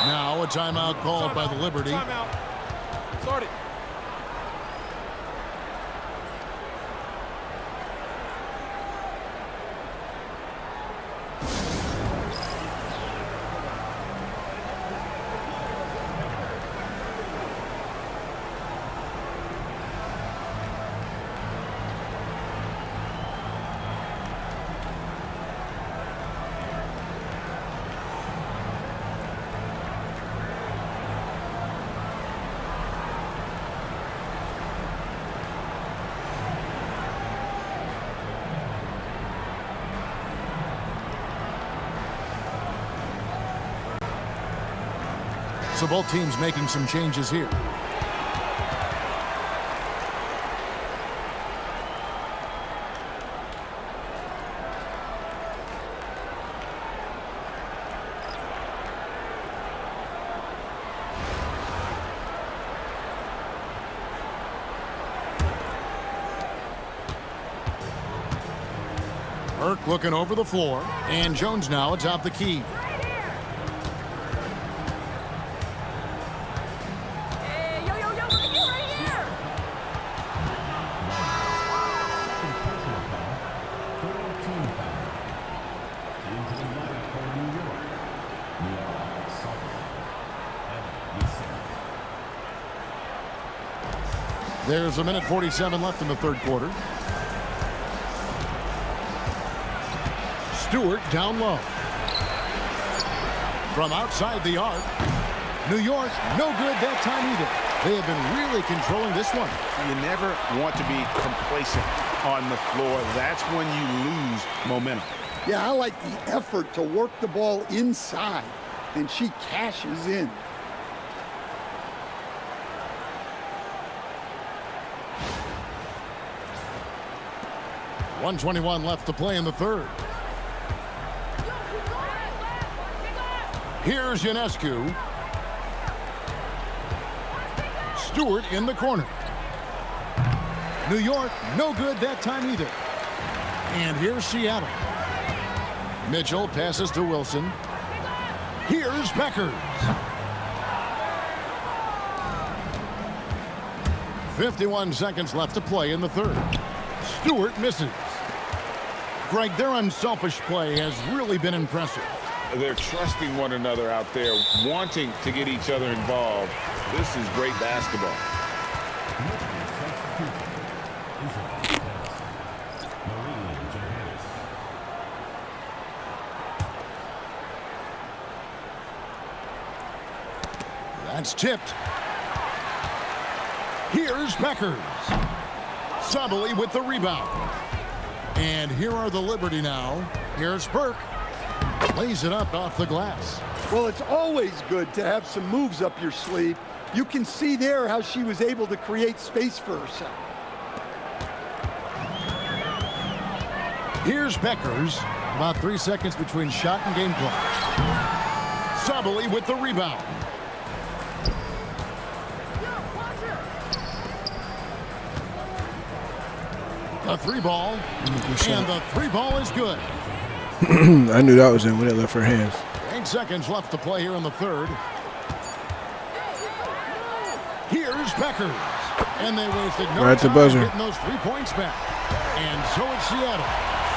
Now a timeout called by the Liberty. Timeout. Start it. So both teams making some changes here. Burke looking over the floor, and Jones now atop the key. Hey, yo, right here. There's a minute 47 left in the third quarter. Stewart down low. From outside the arc. New York, no good that time either. They have been really controlling this one. You never want to be complacent on the floor. That's when you lose momentum. Yeah, I like the effort to work the ball inside, and she cashes in. .121 left to play in the third. Here's Ionescu. Stewart in the corner. New York, no good that time either. And here's Seattle. Mitchell passes to Wilson. Here's Beckers. 51 seconds left to play in the third. Stewart misses. Greg, their unselfish play has really been impressive. They're trusting one another out there, wanting to get each other involved. This is great basketball. That's tipped. Here's Beckers. Sabally with the rebound. And here are the Liberty now. Here's Burke. Lays it up off the glass. Well, it's always good to have some moves up your sleeve. You can see there how she was able to create space for herself. Here's Beckers. About 3 seconds between shot and game clock. Sabally with the rebound. The three ball. And the three ball is good. I knew that was in when it left her hands. 8 seconds left to play here in the third. Here's Beckers. And they wasted no right at the time buzzer. getting those 3 points back. And so it's Seattle,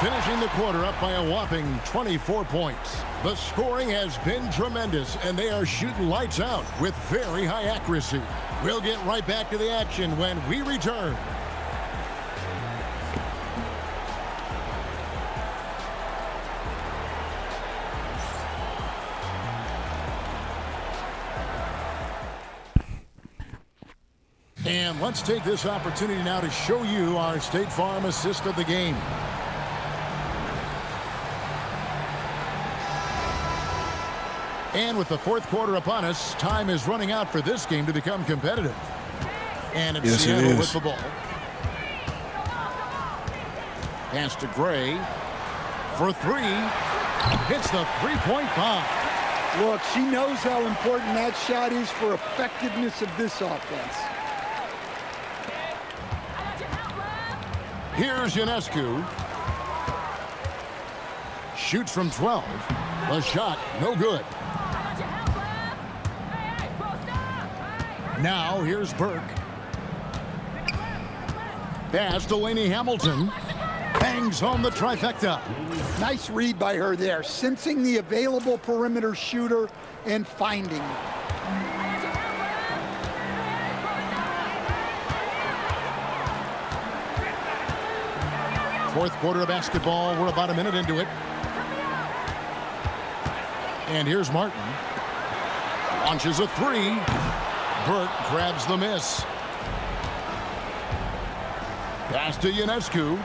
finishing the quarter up by a whopping 24 points. The scoring has been tremendous, and they are shooting lights out with very high accuracy. We'll get right back to the action when we return. And let's take this opportunity now to show you our State Farm assist of the game. And with the fourth quarter upon us, time is running out for this game to become competitive. And it's Seattle with the ball. Pass to Gray for three. Hits the three-point bomb. Look, she knows how important that shot is for effectiveness of this offense. Here's Ionescu. Shoots from 12. The shot, no good. Now here's Burke. Pass to Laney Hamilton. Bangs home the trifecta. Nice read by her there, sensing the available perimeter shooter and finding it. Fourth quarter of basketball. We're about a minute into it. And here's Martin. Launches a three. Burke grabs the miss. Pass to Ionescu.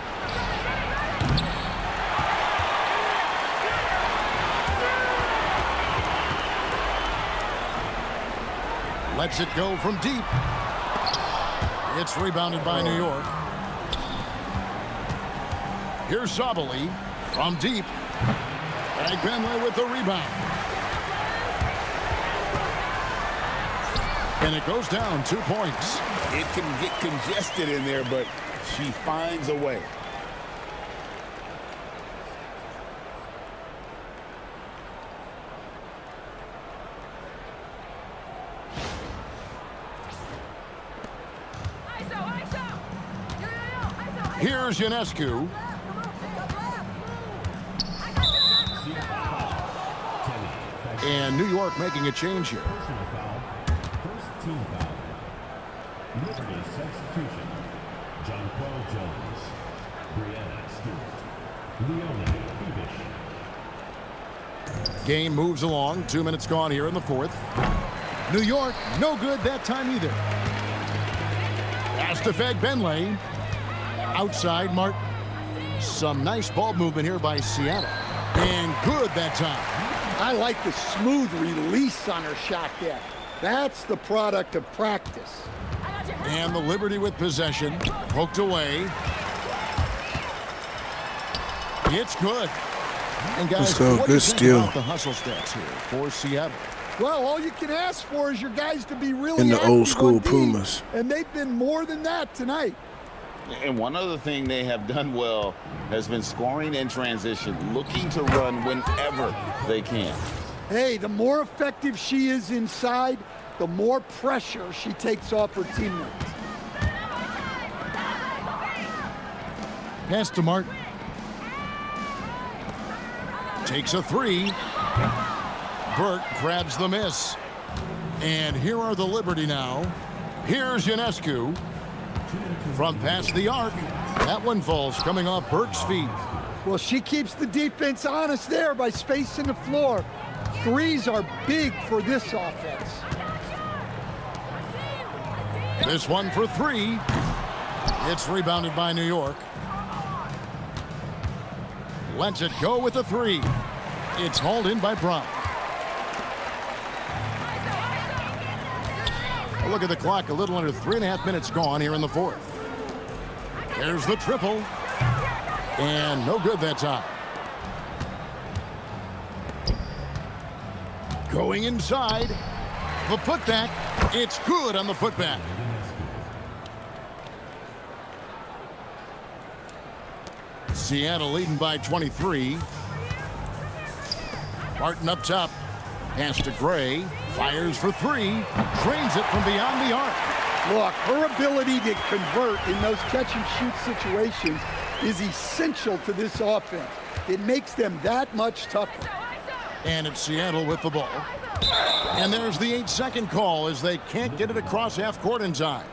Lets it go from deep. It's rebounded by New York. Here's Sabali from deep. Benley with the rebound. And it goes down 2 points. It can get congested in there, but she finds a way. Here's Ionescu. And New York making a change here. First team foul. Liberty substitution. John Paul Jones. Brianna Stewart. Leonie Bebish. Game moves along. 2 minutes gone here in the fourth. New York, no good that time either. Pass to Benley. Outside Martin. Some nice ball movement here by Seattle. And good that time. I like the smooth release on her shot there. That's the product of practice. And the Liberty with possession. Poked away. It's good. And guys, Let's go. what do Good you think steal. about the hustle stats here for Seattle? Well, all you can ask for is your guys to be really In the active old school on D, Pumas. and they've been more than that tonight. And one other thing they have done well has been scoring in transition, looking to run whenever they can. Hey, the more effective she is inside, the more pressure she takes off her teammates. Pass to Martin. Takes a three. Burke grabs the miss. And here are the Liberty now. Here's Ionescu. From past the arc. That one falls coming off Burke's feet. Well, she keeps the defense honest there by spacing the floor. Threes are big for this offense. This one for three. It's rebounded by New York. Lets it go with the three. It's hauled in by Brown. A look at the clock, a little under 3.5 minutes gone here in the fourth. There's the triple. And no good that time. Going inside. The putback. It's good on the putback. Seattle leading by 23. Martin up top. Pass to Gray. Fires for three. Drains it from beyond the arc. Look, her ability to convert in those catch-and-shoot situations is essential to this offense. It makes them that much tougher. And it's Seattle with the ball. And there's the 8-second call as they can't get it across half court in time.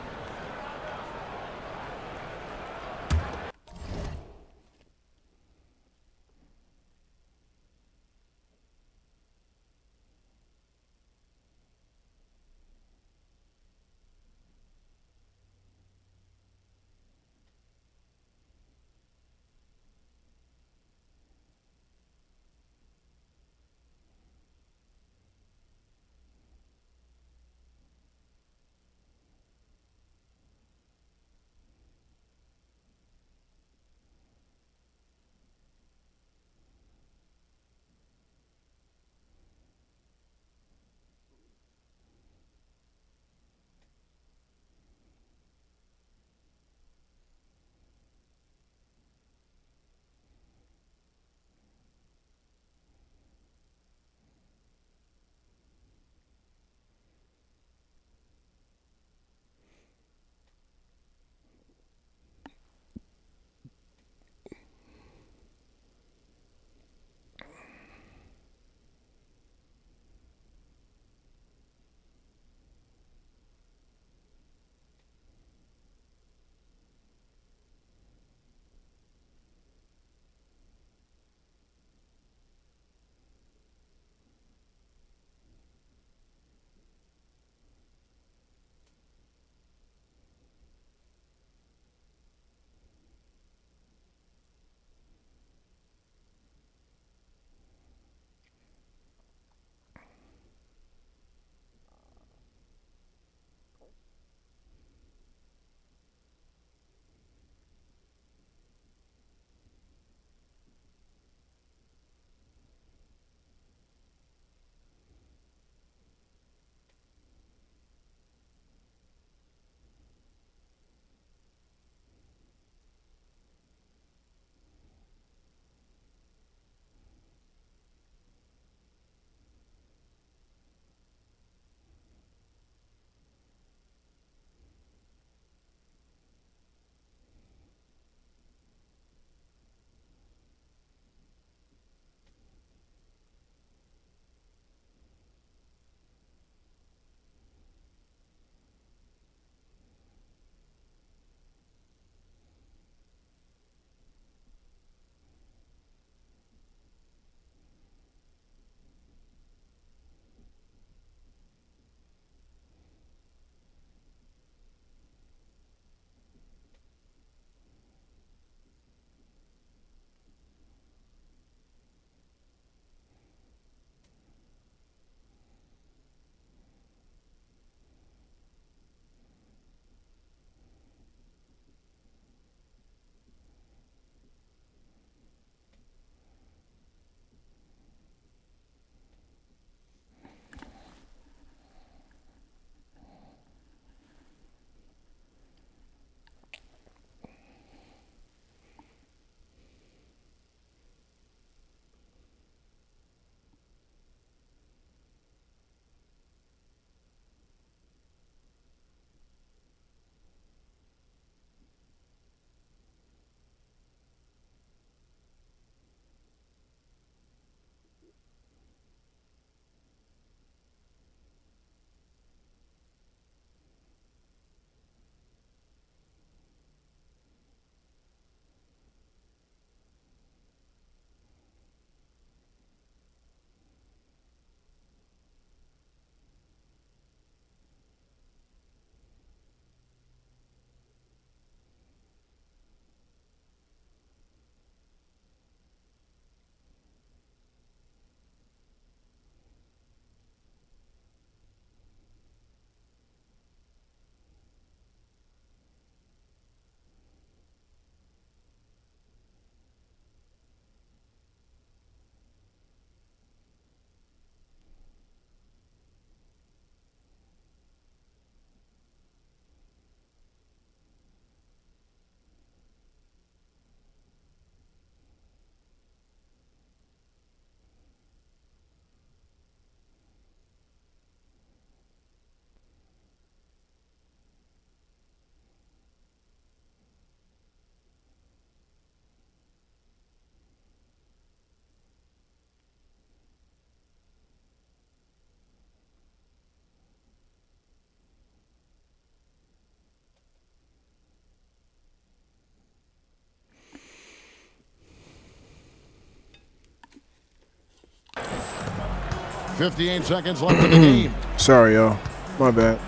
58 seconds left in the game. Sorry, y'all. My bad.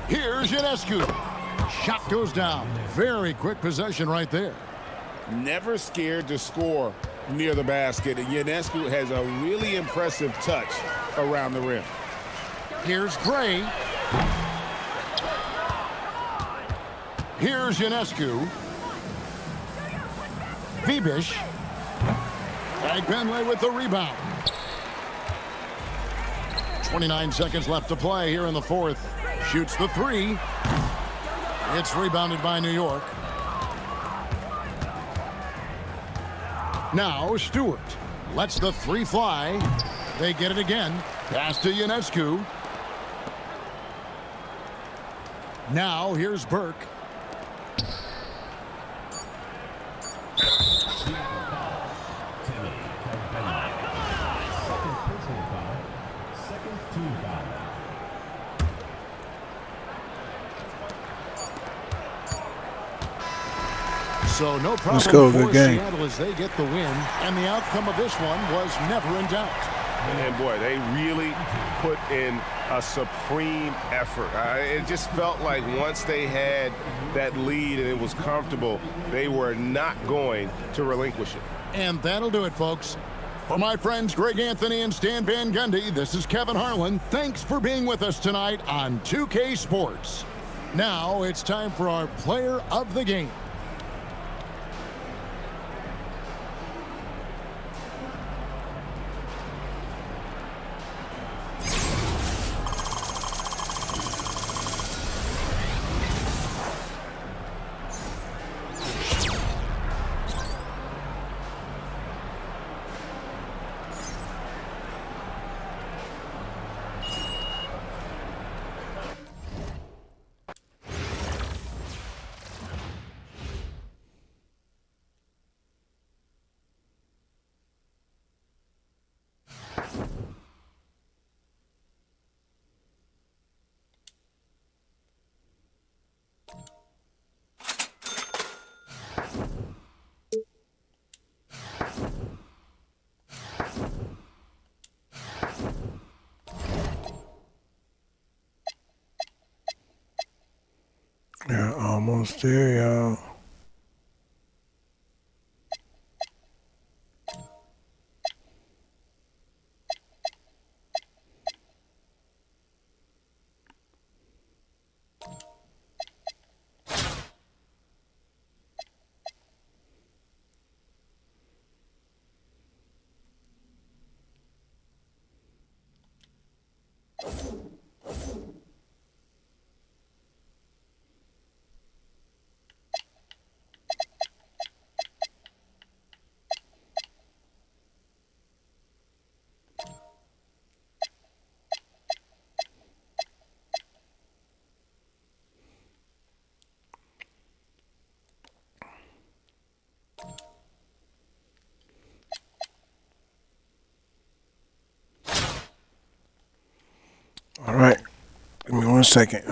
Here's Ionescu. Shot goes down. Very quick possession right there. Never scared to score near the basket. And Ionescu has a really impressive touch around the rim. Here's Gray. Here's Ionescu. Vibish. Agbenle with the rebound. 29 seconds left to play here in the fourth. Shoots the three. It's rebounded by New York. Now Stewart lets the three fly. They get it again. Pass to Ionescu. Now here's Burke. So no problem. Let's go. Good for game. Seattle as they get the win, and the outcome of this one was never in doubt. And boy, they really put in a supreme effort. It just felt like once they had that lead and it was comfortable, they were not going to relinquish it. And that'll do it, folks. For my friends Greg Anthony and Stan Van Gundy, this is Kevin Harlan. Thanks for being with us tonight on 2K Sports. Now it's time for our player of the game. Yeah, almost there, y'all. All right. Give me 1 second.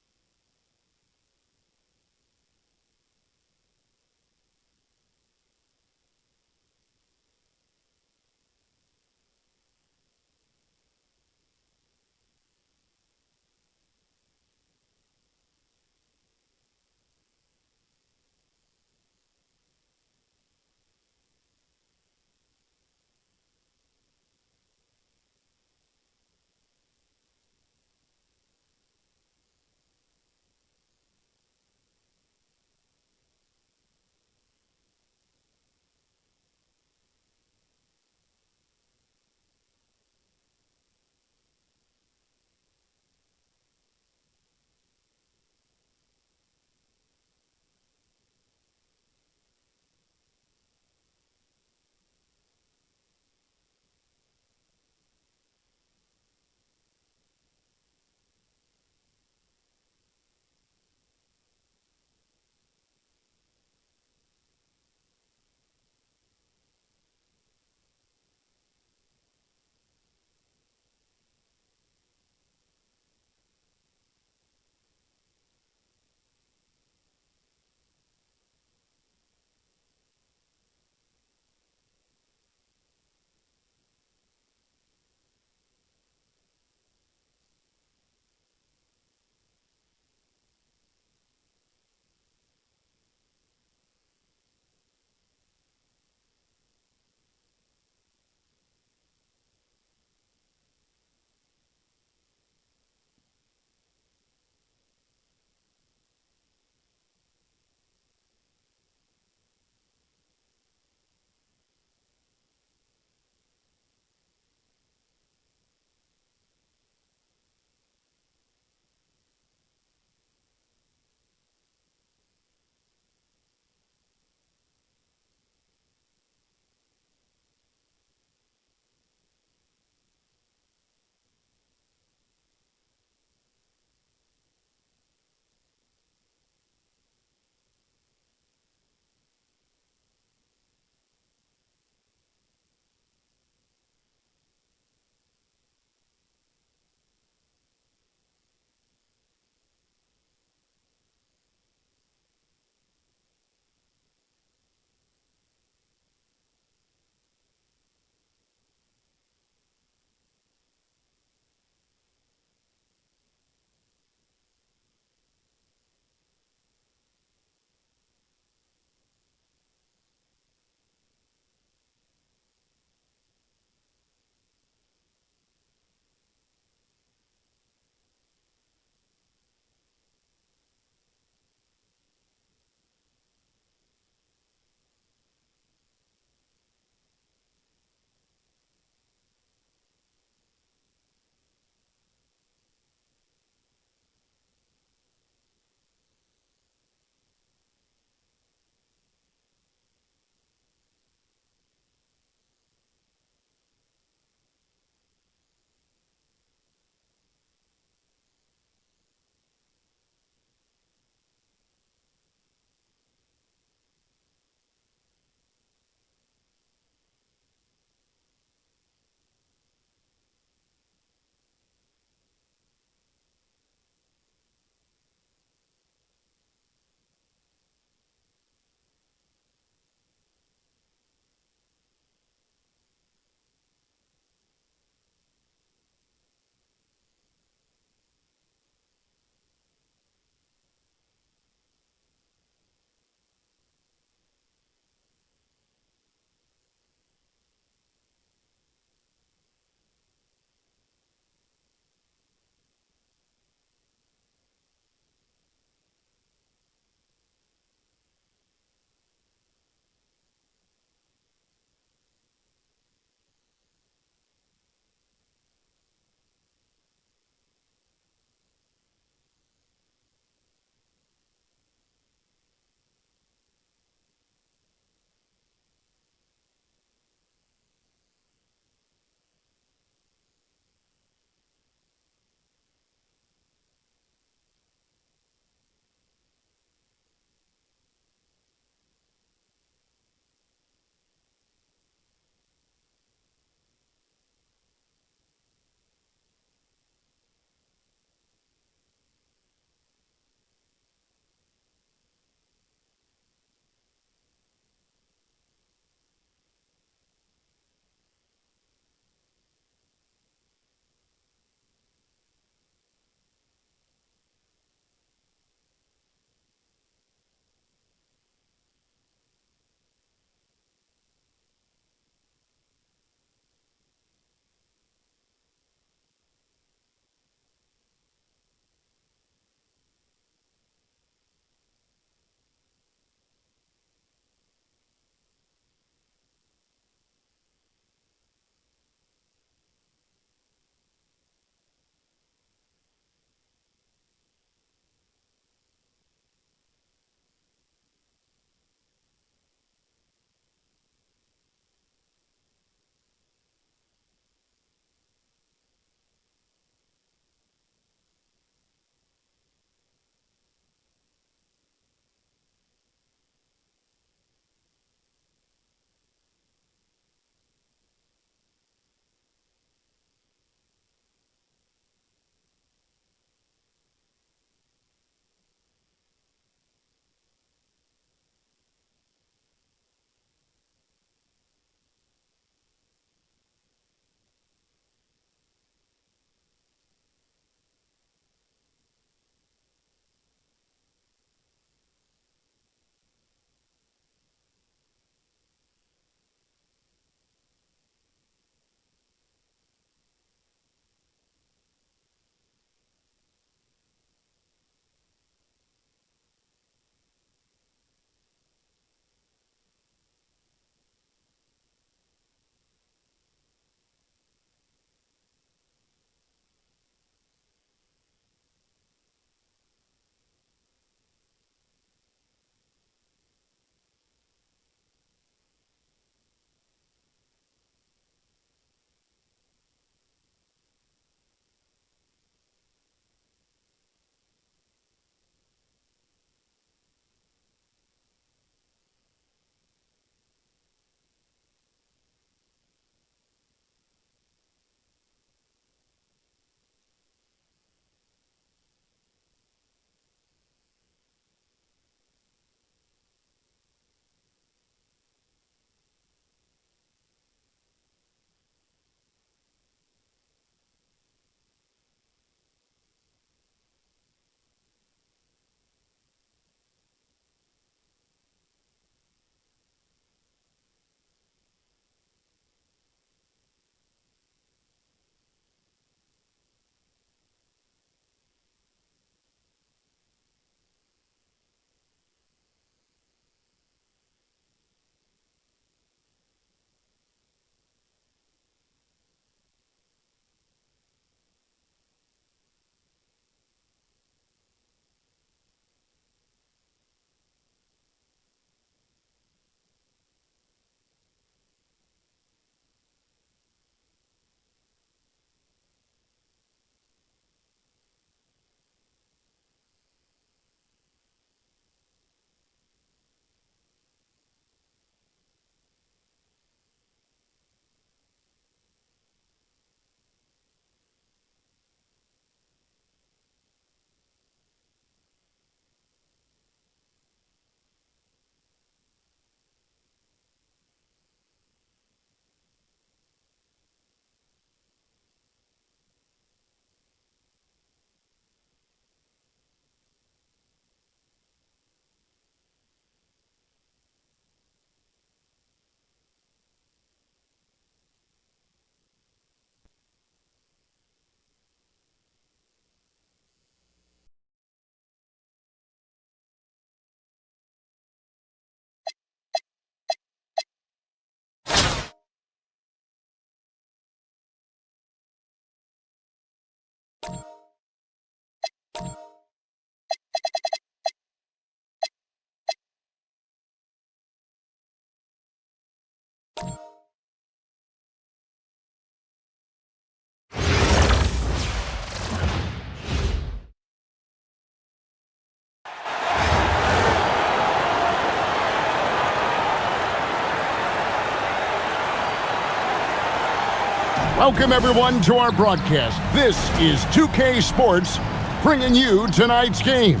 Welcome, everyone, to our broadcast. This is 2K Sports, bringing you tonight's game.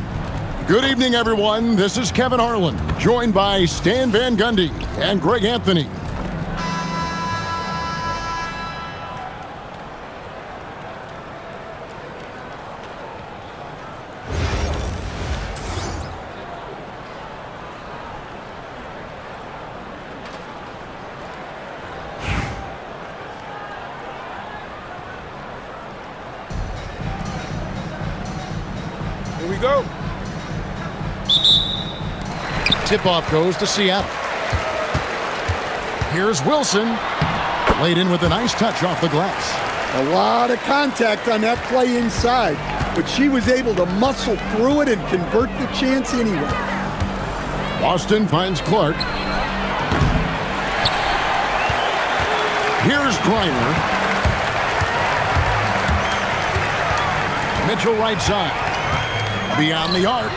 Good evening, everyone. This is Kevin Harlan, joined by Stan Van Gundy and Greg Anthony. Here we go. Tip-off goes to Seattle. Here's Wilson. Laid in with a nice touch off the glass. A lot of contact on that play inside, but she was able to muscle through it and convert the chance anyway. Boston finds Clark. Here's Griner. Mitchell right side. Beyond the arc.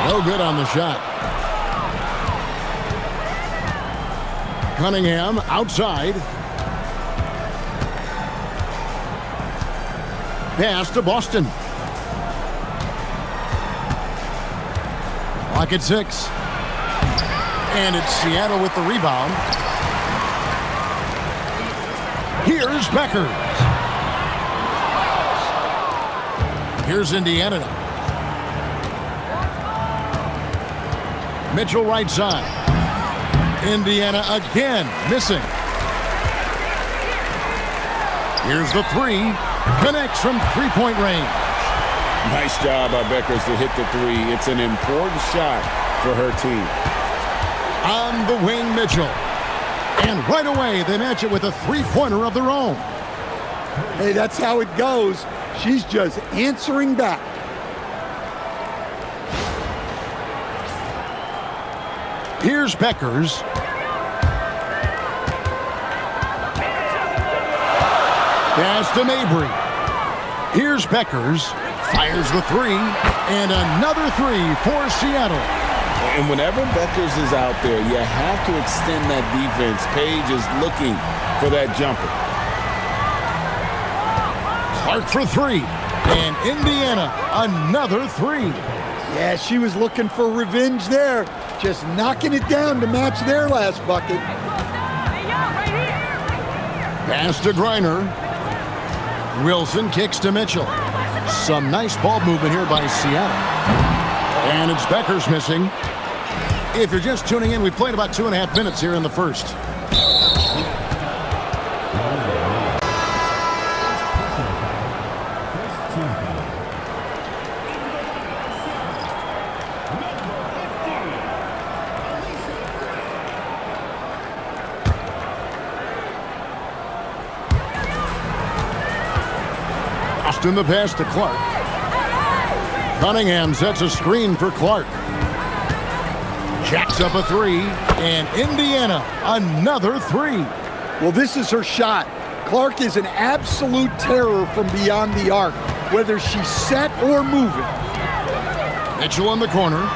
No good on the shot. Cunningham outside. Pass to Boston. Clock at 6. And it's Seattle with the rebound. Here's Beckers. Here's Indiana. Mitchell right side. Indiana again missing. Here's the three. Connects from three-point range. Nice job by Beckers to hit the three. It's an important shot for her team. On the wing, Mitchell. And right away, they match it with a three-pointer of their own. Hey, that's how it goes. She's just answering back. Here's Beckers. Pass to Mabry. Here's Beckers. Fires the three. And another three for Seattle. And whenever Beckers is out there, you have to extend that defense. Paige is looking for that jumper. Clark for three. And Indiana, another three. Yeah, she was looking for revenge there. Just knocking it down to match their last bucket. Pass to Griner. Wilson kicks to Mitchell. Some nice ball movement here by Seattle. And it's Beckers missing. If you're just tuning in, we played about 2.5 minutes here in the first. In the pass to Clark. Cunningham sets a screen for Clark. Jacks up a three, and Indiana another three. Well, this is her shot. Clark is an absolute terror from beyond the arc, whether she's set or moving. Mitchell in the corner.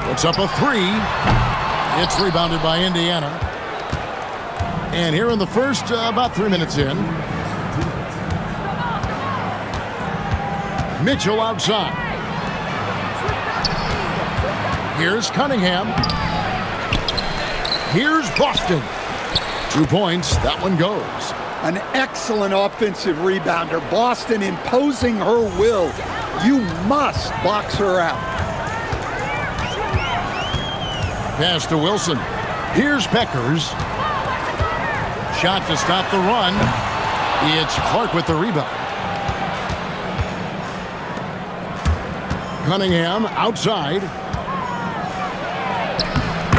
Puts up a three. It's rebounded by Indiana. And here in the first, about 3 minutes in. Mitchell outside. Here's Cunningham. Here's Boston. 2 points. That one goes. An excellent offensive rebounder. Boston imposing her will. You must box her out. Pass to Wilson. Here's Beckers. Shot to stop the run. It's Clark with the rebound. Cunningham outside.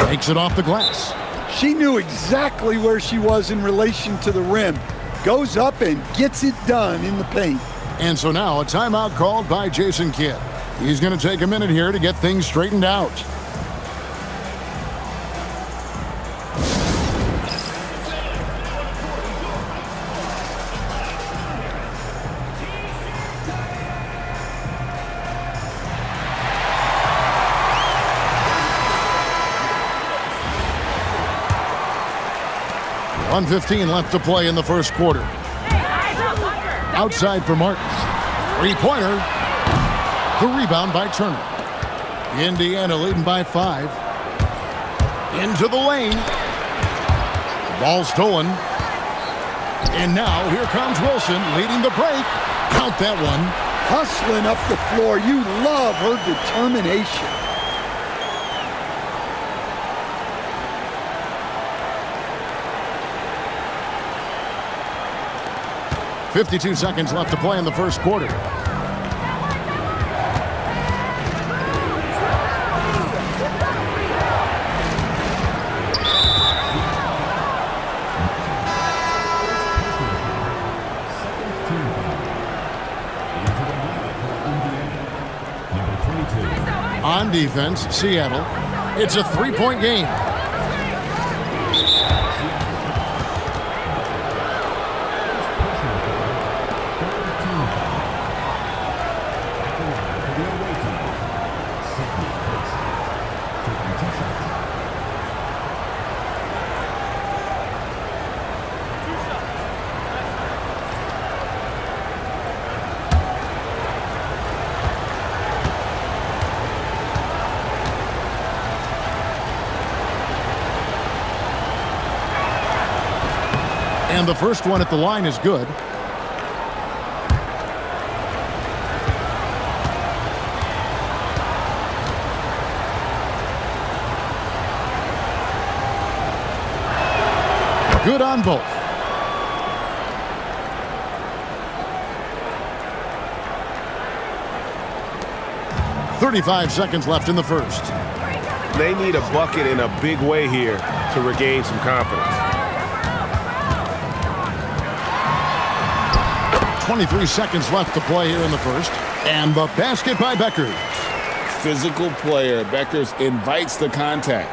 Takes it off the glass. She knew exactly where she was in relation to the rim. Goes up and gets it done in the paint. And so now a timeout called by Jason Kidd. He's going to take a minute here to get things straightened out. 1:15 left to play in the first quarter. Outside for Martin. Three-pointer. The rebound by Turner. Indiana leading by 5. Into the lane. Ball stolen. And now here comes Wilson leading the break. Count that one. Hustling up the floor. You love her determination. .52 seconds left to play in the first quarter. On defense, Seattle. It's a three-point game. And the first one at the line is good. Good on both. .35 seconds left in the first. They need a bucket in a big way here to regain some confidence. 23 seconds left to play here in the first. And the basket by Becker. Physical player. Beckers invites the contact.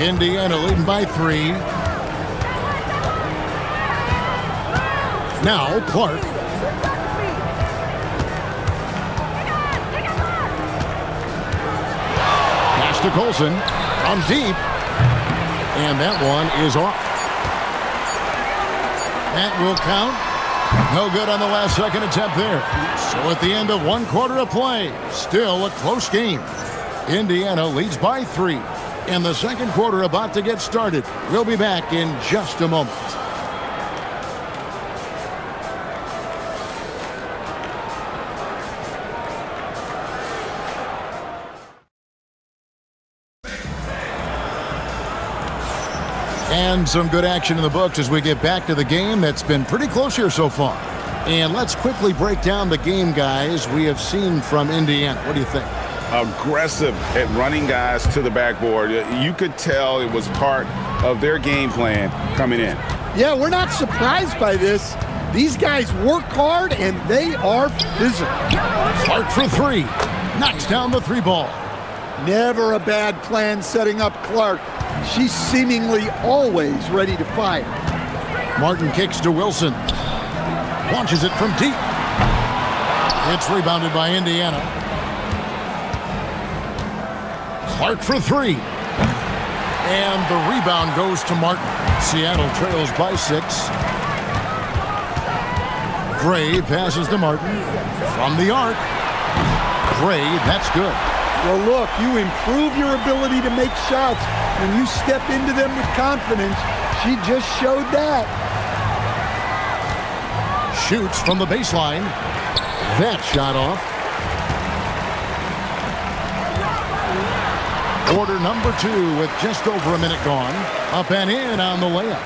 Indiana leading by 3. Now Clark. Pass to Colson. On deep. And that one is off. That will count. No good on the last second attempt there. So at the end of one quarter of play, still a close game. Indiana leads by 3. And the second quarter about to get started. We'll be back in just a moment. And some good action in the books as we get back to the game that's been pretty close here so far. And let's quickly break down the game, guys, we have seen from Indiana. What do you think? Aggressive at running guys to the backboard. You could tell it was part of their game plan coming in. Yeah, we're not surprised by this. These guys work hard and they are physical. Clark for 3. Knocks down the 3 ball. Never a bad plan setting up Clark. She's seemingly always ready to fire. Martin kicks to Wilson. Launches it from deep. It's rebounded by Indiana. Clark for 3. And the rebound goes to Martin. Seattle trails by 6. Gray passes to Martin. From the arc. Gray, that's good. Well, look, you improve your ability to make shots when you step into them with confidence. She just showed that. Shoots from the baseline. That shot off. Quarter number 2 with just over a minute gone. Up and in on the layup.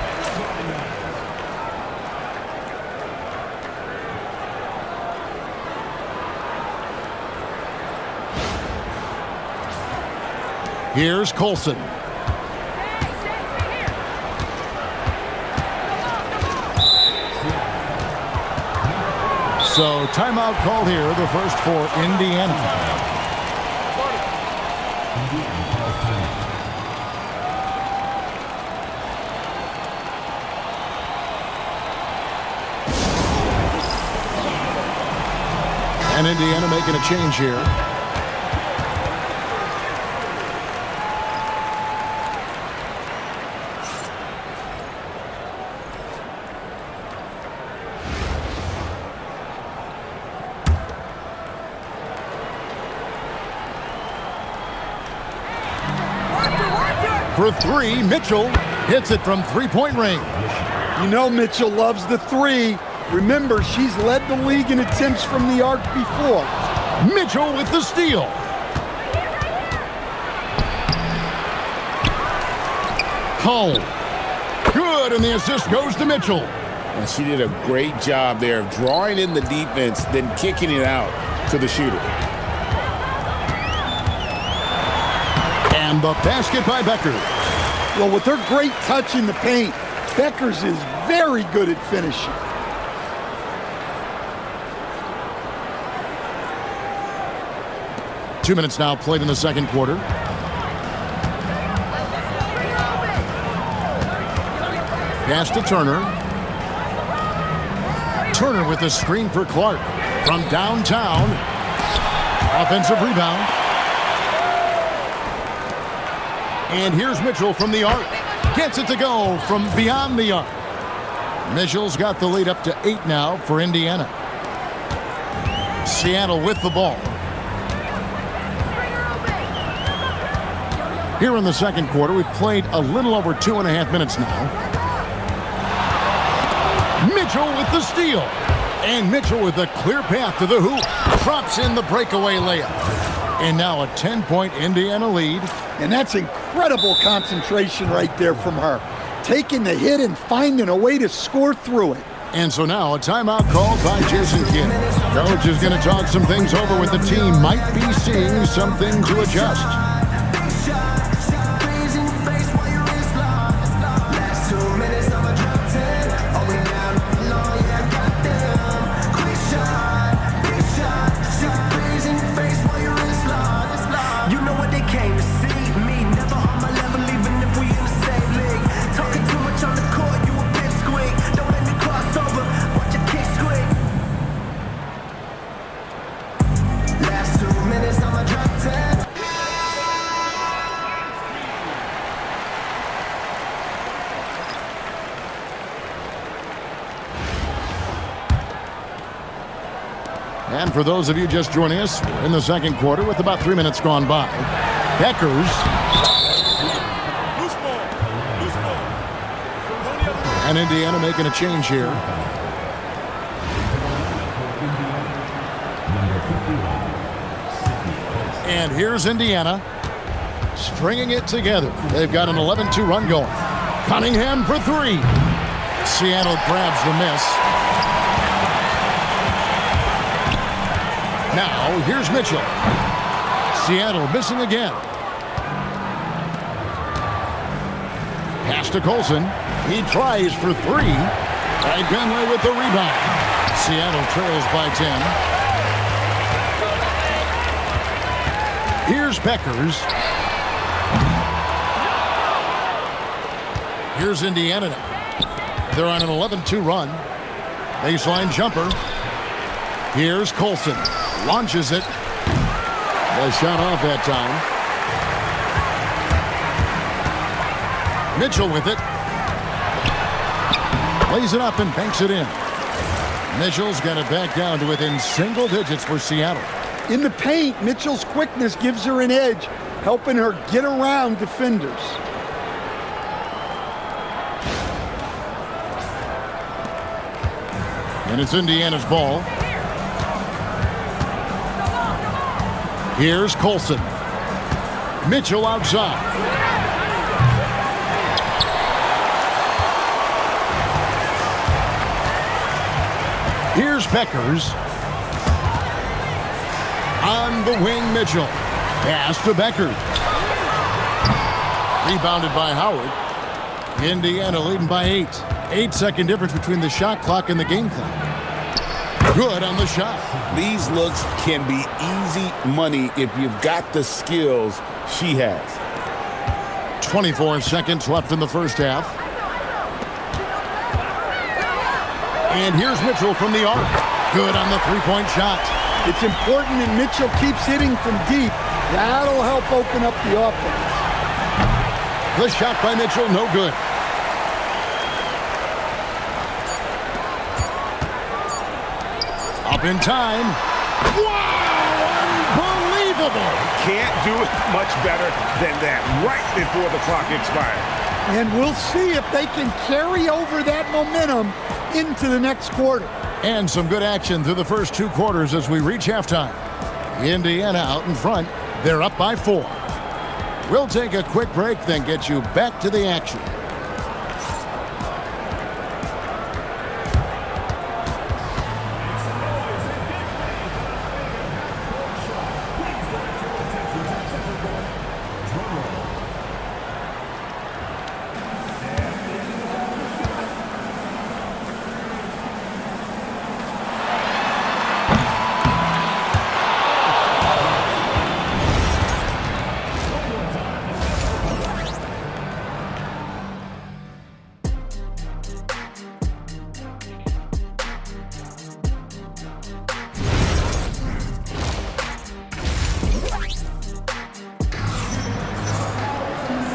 Here's Colson. So timeout called here, the first for Indiana. And Indiana making a change here. For three, Mitchell hits it from three-point range. You know Mitchell loves the three. Remember, she's led the league in attempts from the arc before. Mitchell with the steal. Home. Good, and the assist goes to Mitchell. And she did a great job there of drawing in the defense, then kicking it out to the shooter. And the basket by Becker. Well, with her great touch in the paint, Beckers is very good at finishing. Two minutes now played in the second quarter. Pass to Turner. Turner with the screen for Clark. From downtown. Offensive rebound. And here's Mitchell from the arc. Gets it to go from beyond the arc. Mitchell's got the lead up to 8 now for Indiana. Seattle with the ball. Here in the second quarter, we've played a little over 2.5 minutes now. Mitchell with the steal. And Mitchell with a clear path to the hoop. Drops in the breakaway layup. And now a 10-point Indiana lead. And that's incredible concentration right there from her. Taking the hit and finding a way to score through it. And so now a timeout called by Jason Kidd. Coach is going to talk some things over with the team. Might be seeing something to adjust. And for those of you just joining us, we're in the second quarter with about 3 minutes gone by. Beckers. And Indiana making a change here. And here's Indiana stringing it together. They've got an 11-2 run going. Cunningham for three. Seattle grabs the miss. Now, here's Mitchell. Seattle missing again. Pass to Colson. He tries for three. Right Gunley with the rebound. Seattle trails by 10. Here's Beckers. Here's Indiana now. They're on an 11-2 run. Baseline jumper. Here's Colson. Launches it. The shot off that time. Mitchell with it. Lays it up and banks it in. Mitchell's got it back down to within single digits for Seattle. In the paint, Mitchell's quickness gives her an edge, helping her get around defenders. And it's Indiana's ball. Here's Colson. Mitchell outside. Here's Beckers. On the wing, Mitchell. Pass to Beckers. Rebounded by Howard. Indiana leading by 8. 8-second difference between the shot clock and the game clock. Good on the shot. These looks can be easy money if you've got the skills she has. 24 seconds left in the first half. And here's Mitchell from the arc. Good on the three-point shot. It's important that Mitchell keeps hitting from deep. That'll help open up the offense. The shot by Mitchell, no good. Up in time. Wow, unbelievable. Can't do it much better than that right before the clock expires. And we'll see if they can carry over that momentum into the next quarter. And some good action through the first 2 quarters as we reach halftime. Indiana out in front. They're up by 4. We'll take a quick break, then get you back to the action.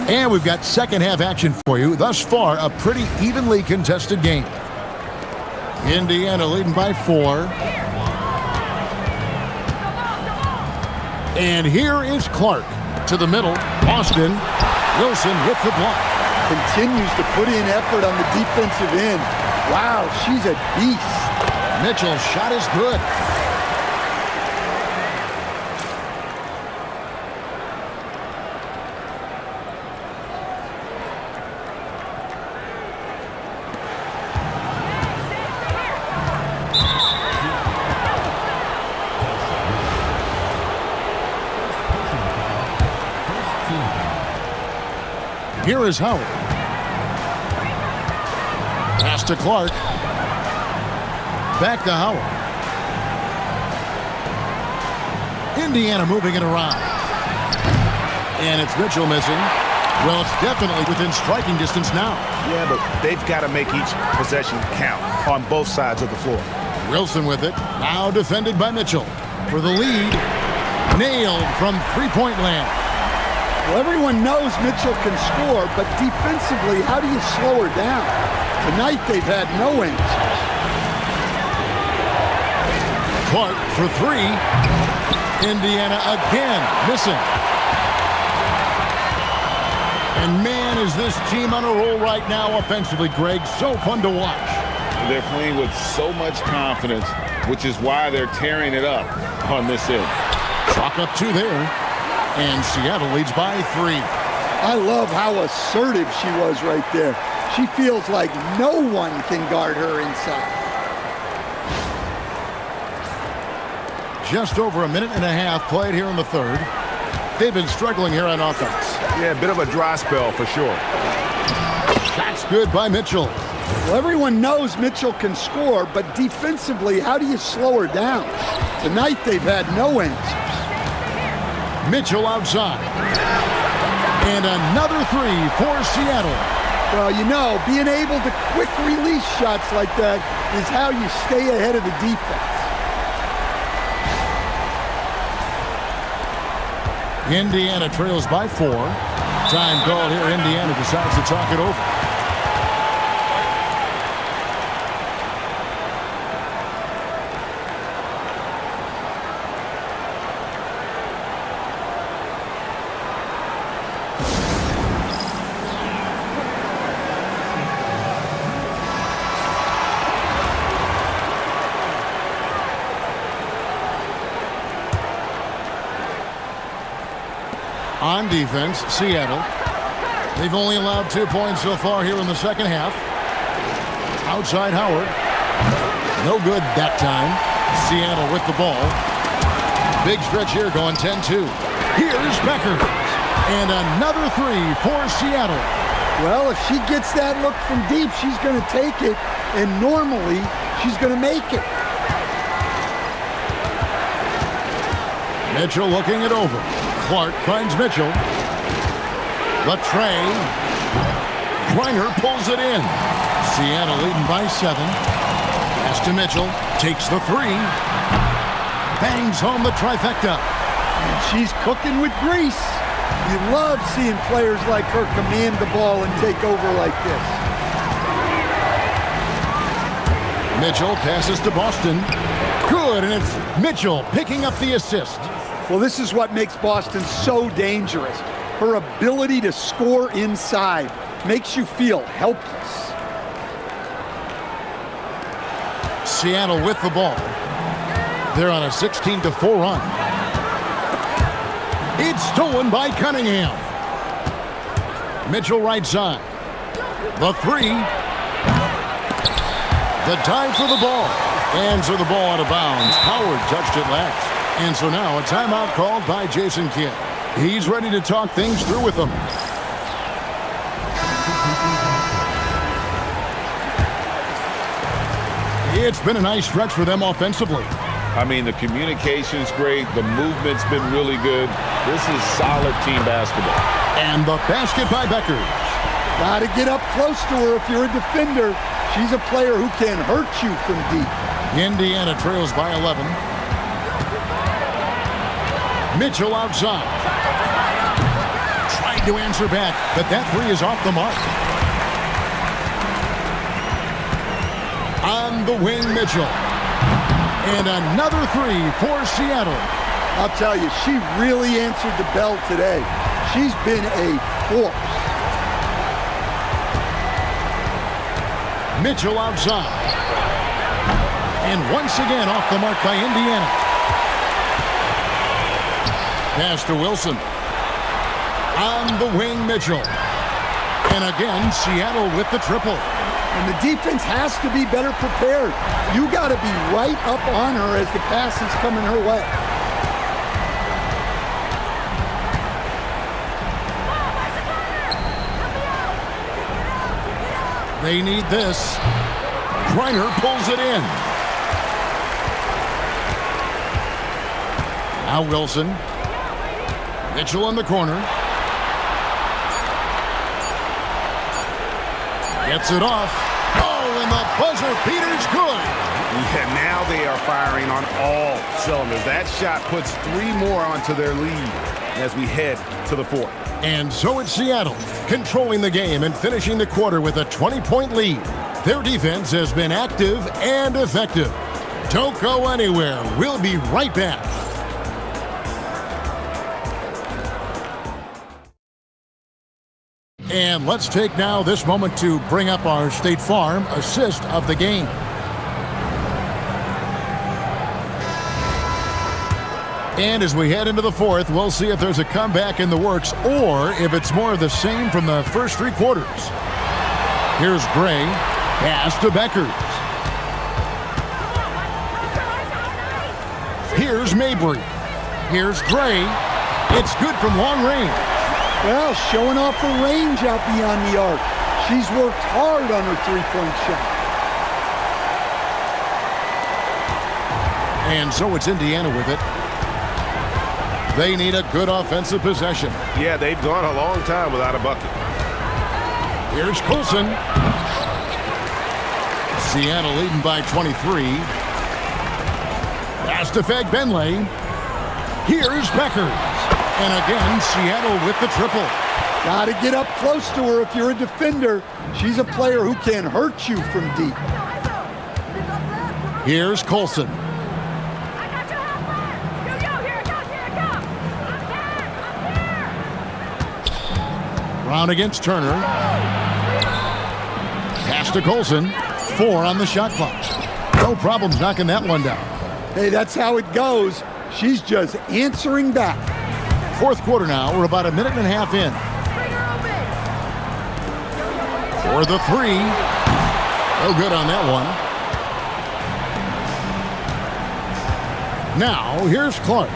And we've got second half action for you. Thus far, a pretty evenly contested game. Indiana leading by 4. And here is Clark to the middle. Austin. Wilson with the block. Continues to put in effort on the defensive end. Wow, she's a beast. Mitchell's shot is good. Here is Howard. Pass to Clark. Back to Howard. Indiana moving it around. And it's Mitchell missing. Well, it's definitely within striking distance now. Yeah, but they've got to make each possession count on both sides of the floor. Wilson with it. Now defended by Mitchell. For the lead. Nailed from three-point land. Well, everyone knows Mitchell can score, but defensively, how do you slow her down? Tonight, they've had no answers. Clark for 3. Indiana again missing. And man, is this team on a roll right now offensively, Greg. So fun to watch. They're playing with so much confidence, which is why they're tearing it up on this end. Clock up 2 there. And Seattle leads by 3. I love how assertive she was right there. She feels like no one can guard her inside. Just over a minute and a half played here in the third. They've been struggling here on offense. Yeah, a bit of a dry spell for sure. Shot's good by Mitchell. Well, everyone knows Mitchell can score, but defensively, how do you slow her down? Tonight, they've had no answers. Mitchell outside. And another 3 for Seattle. Well, you know, being able to quick release shots like that is how you stay ahead of the defense. Indiana trails by 4. Time called here. Indiana decides to talk it over. On defense, Seattle. They've only allowed 2 points so far here in the second half. Outside Howard. No good that time. Seattle with the ball. Big stretch here going 10-2. Here's Becker. And another 3 for Seattle. Well, if she gets that look from deep, she's going to take it. And normally, she's going to make it. Mitchell looking it over. Clark finds Mitchell. Latre. Griner pulls it in. Seattle leading by 7. Pass to Mitchell. Takes the 3. bangs home the trifecta. And she's cooking with grease. You love seeing players like her command the ball and take over like this. Mitchell passes to Boston. Good, and it's Mitchell picking up the assist. Well, this is what makes Boston so dangerous. Her ability to score inside makes you feel helpless. Seattle with the ball. They're on a 16-4 run. It's stolen by Cunningham. Mitchell right side. The three. The dive for the ball. And so the ball out of bounds. Howard touched it last. And so now a timeout called by Jason Kidd. He's ready to talk things through with them. It's been a nice stretch for them offensively. I mean, the communication's great. The movement's been really good. This is solid team basketball. And the basket by Becker. Got to get up close to her if you're a defender. She's a player who can hurt you from deep. Indiana trails by 11. Mitchell outside. Tried to answer back, but that three is off the mark. On the wing, Mitchell. And another three for Seattle. I'll tell you, she really answered the bell today. She's been a force. Mitchell outside. And once again off the mark by Indiana. Pass to Wilson. On the wing, Mitchell. And again, Seattle with the triple. And the defense has to be better prepared. You got to be right up on her as the pass is coming her way. They need this. Griner pulls it in. Now Wilson. Mitchell in the corner. Gets it off. Oh, and the buzzer beater's good. Yeah, now they are firing on all cylinders. That shot puts three more onto their lead as we head to the fourth. And so it's Seattle, controlling the game and finishing the quarter with a 20-point lead. Their defense has been active and effective. Don't go anywhere. We'll be right back. And let's take now this moment to bring up our State Farm assist of the game. And as we head into the fourth, we'll see if there's a comeback in the works or if it's more of the same from the first three quarters. Here's Gray. Pass to Beckers. Here's Mabry. Here's Gray. It's good from long range. Well, showing off her range out beyond the arc. She's worked hard on her three-point shot. And so it's Indiana with it. They need a good offensive possession. Yeah, they've gone a long time without a bucket. Here's Coulson. Seattle leading by 23. Pass to Fag Benley. Here's Beckers. And again, Seattle with the triple. Got to get up close to her if you're a defender. She's a player who can hurt you from deep. Here's Coulson. Brown against Turner. Pass to Coulson. 4 on the shot clock. No problems knocking that one down. Hey, that's how it goes. She's just answering back. Fourth quarter now. We're about a minute and a half in. For the three. No good on that one. Now, here's Clark.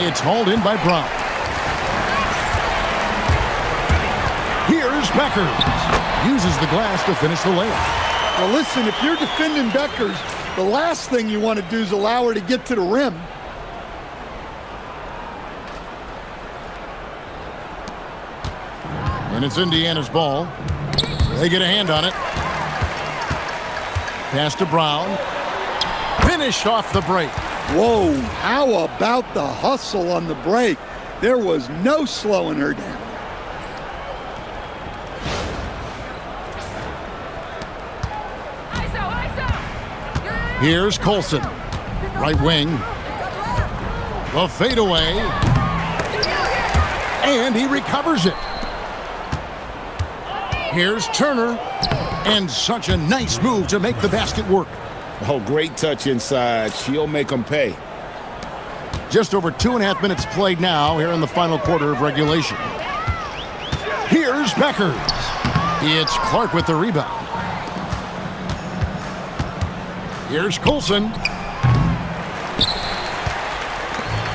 It's hauled in by Brown. Here's Beckers. Uses the glass to finish the layup. Well, listen, if you're defending Beckers, the last thing you want to do is allow her to get to the rim. And it's Indiana's ball. They get a hand on it. Pass to Brown. Finished off the break. Whoa, how about the hustle on the break? There was no slowing her down. Here's Colson. Right wing. The fadeaway. And he recovers it. Here's Turner. And such a nice move to make the basket work. Oh, great touch inside. She'll make them pay. Just over 2.5 minutes played now here in the final quarter of regulation. Here's Beckers. It's Clark with the rebound. Here's Colson.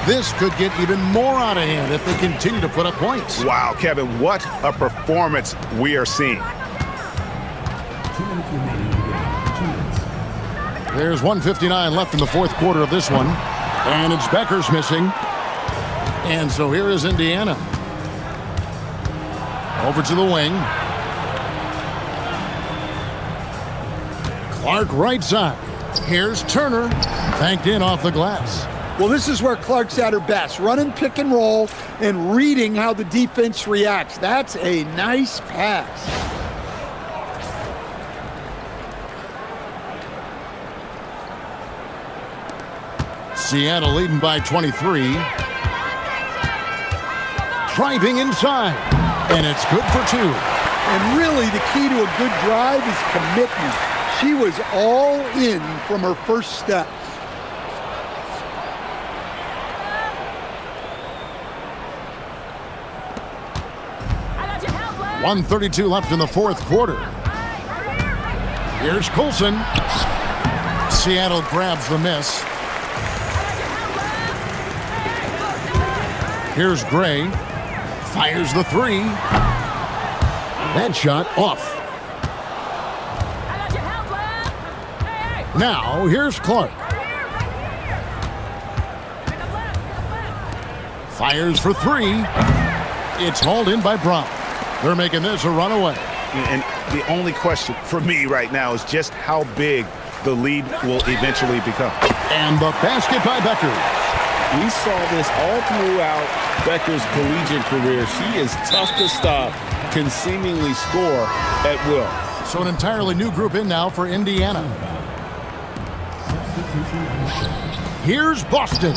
This could get even more out of hand if they continue to put up points. Wow, Kevin, what a performance we are seeing. 2 minutes remaining in the game. 2 minutes. There's 1:59 left in the fourth quarter of this one. And it's Beckers missing. And so here is Indiana. Over to the wing. Clark right side. Here's Turner. Banked in off the glass. Well, this is where Clark's at her best, running pick and roll and reading how the defense reacts. That's a nice pass. Seattle leading by 23. Driving inside. And it's good for 2. And really, the key to a good drive is commitment. She was all in from her first step. I got your help, lad. 1:32 left in the fourth quarter. Here's Colson. Seattle grabs the miss. Here's Gray. Fires the 3. That shot off. I got your help, lad. Hey, hey. Now, here's Clark. Fires for 3. It's hauled in by Brown. They're making this a runaway. And the only question for me right now is just how big the lead will eventually become. And the basket by Beckers. We saw this all throughout Becker's collegiate career. She is tough to stop, can seemingly score at will. So an entirely new group in now for Indiana. Here's Boston.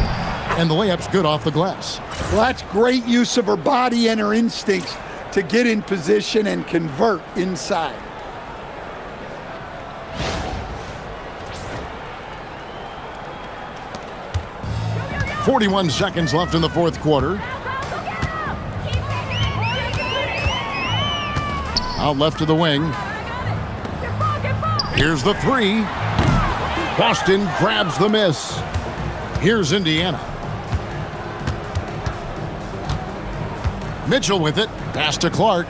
And the layup's good off the glass. Well, that's great use of her body and her instincts to get in position and convert inside. .41 seconds left in the fourth quarter. Out left to the wing. Here's the 3. Boston grabs the miss. Here's Indiana. Mitchell with it. Pass to Clark.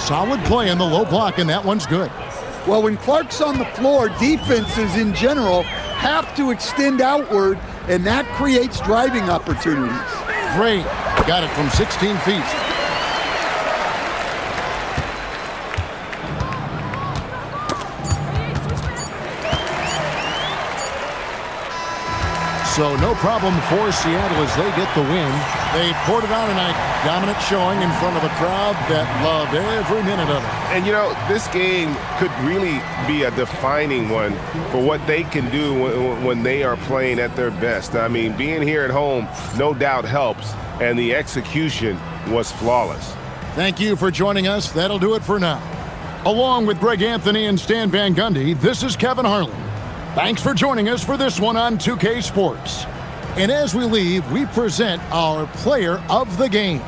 Solid play in the low block, and that one's good. Well, when Clark's on the floor, defenses in general have to extend outward, and that creates driving opportunities. Gray got it from 16 feet. So no problem for Seattle as they get the win. They poured it on tonight. Dominant showing in front of a crowd that loved every minute of it. And, you know, this game could really be a defining one for what they can do when they are playing at their best. I mean, being here at home no doubt helps, and the execution was flawless. Thank you for joining us. That'll do it for now. Along with Greg Anthony and Stan Van Gundy, this is Kevin Harlan. Thanks for joining us for this one on 2K Sports. And as we leave, we present our player of the game.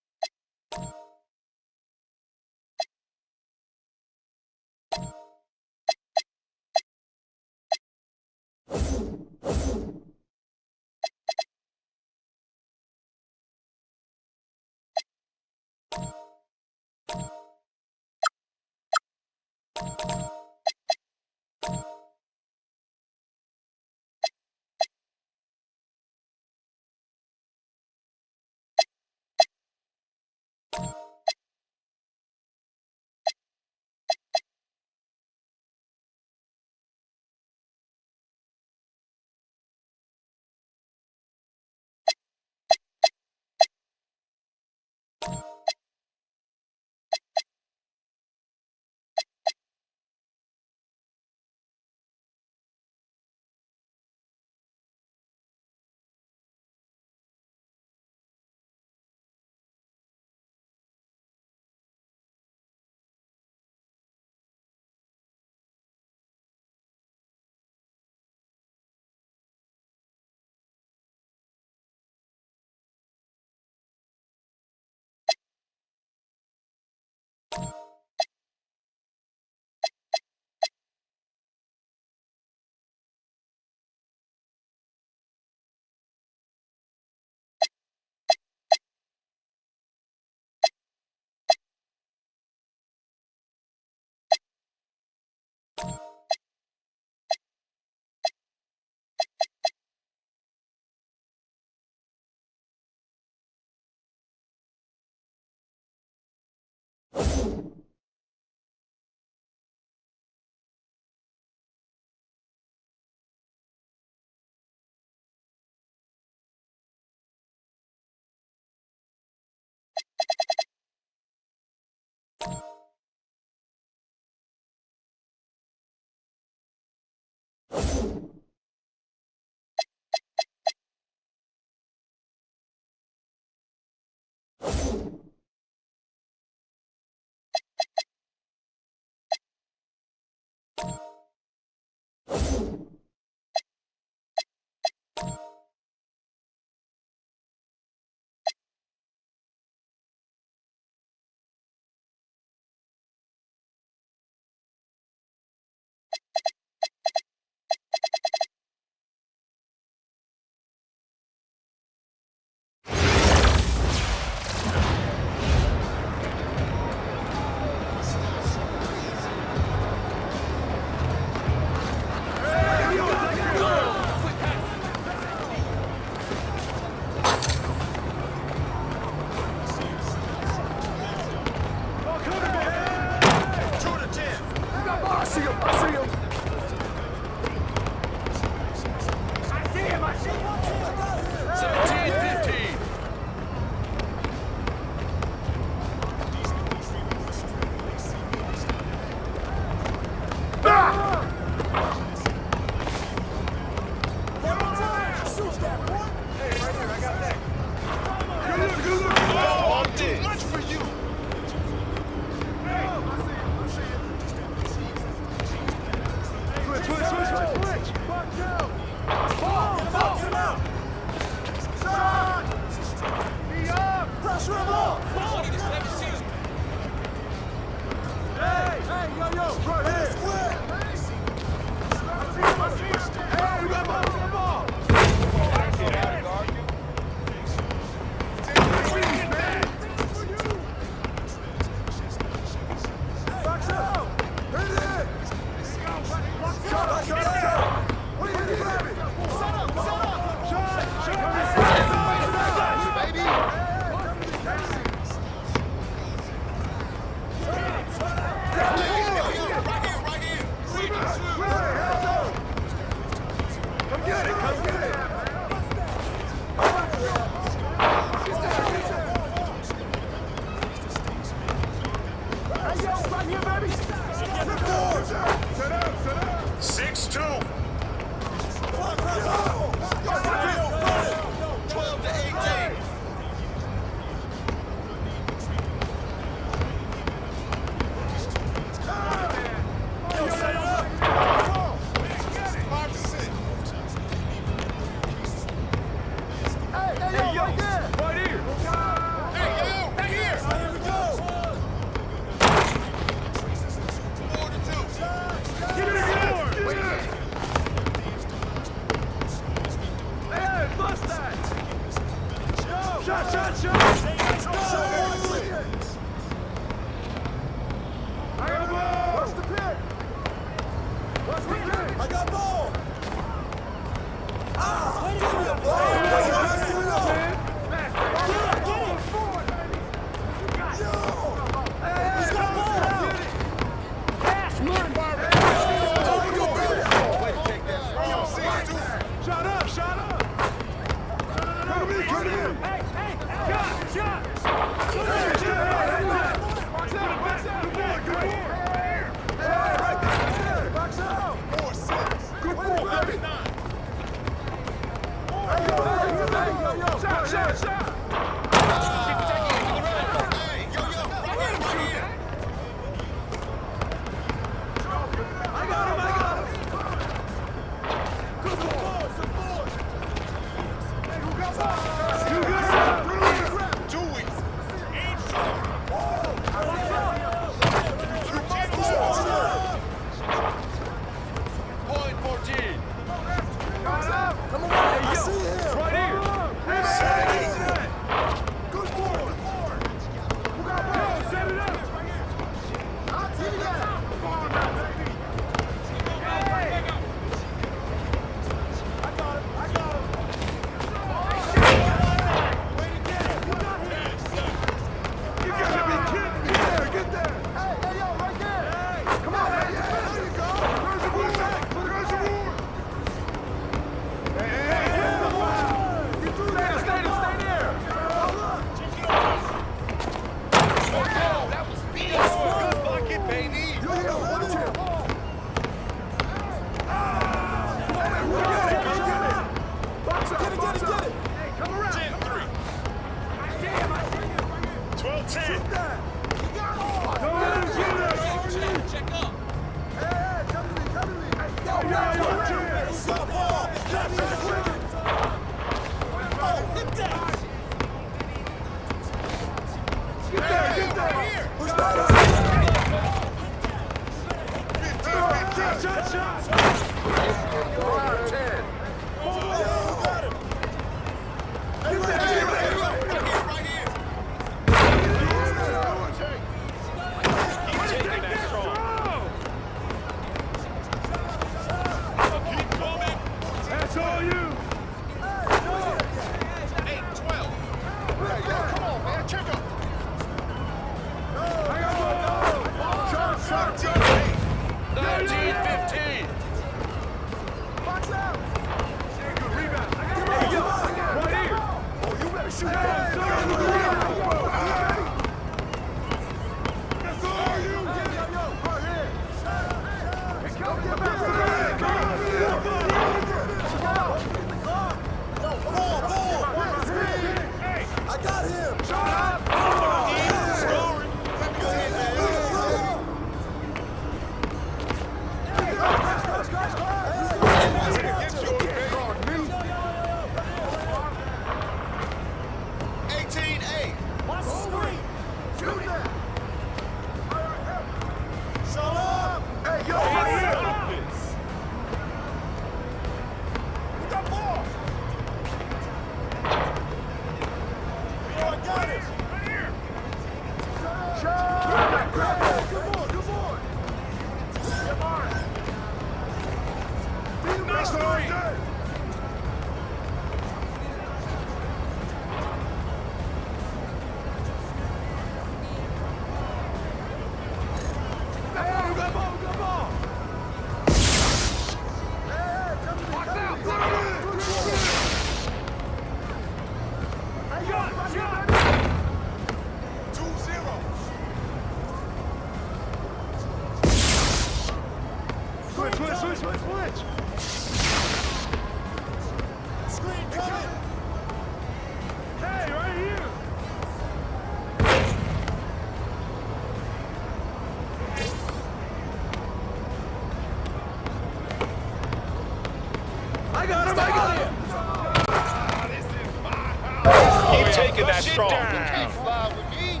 Strong. You can't fly with me.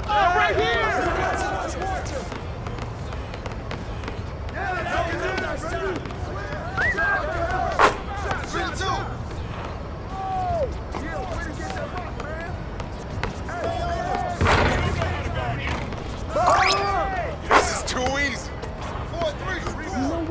Oh, right here. This is too easy. 4-3.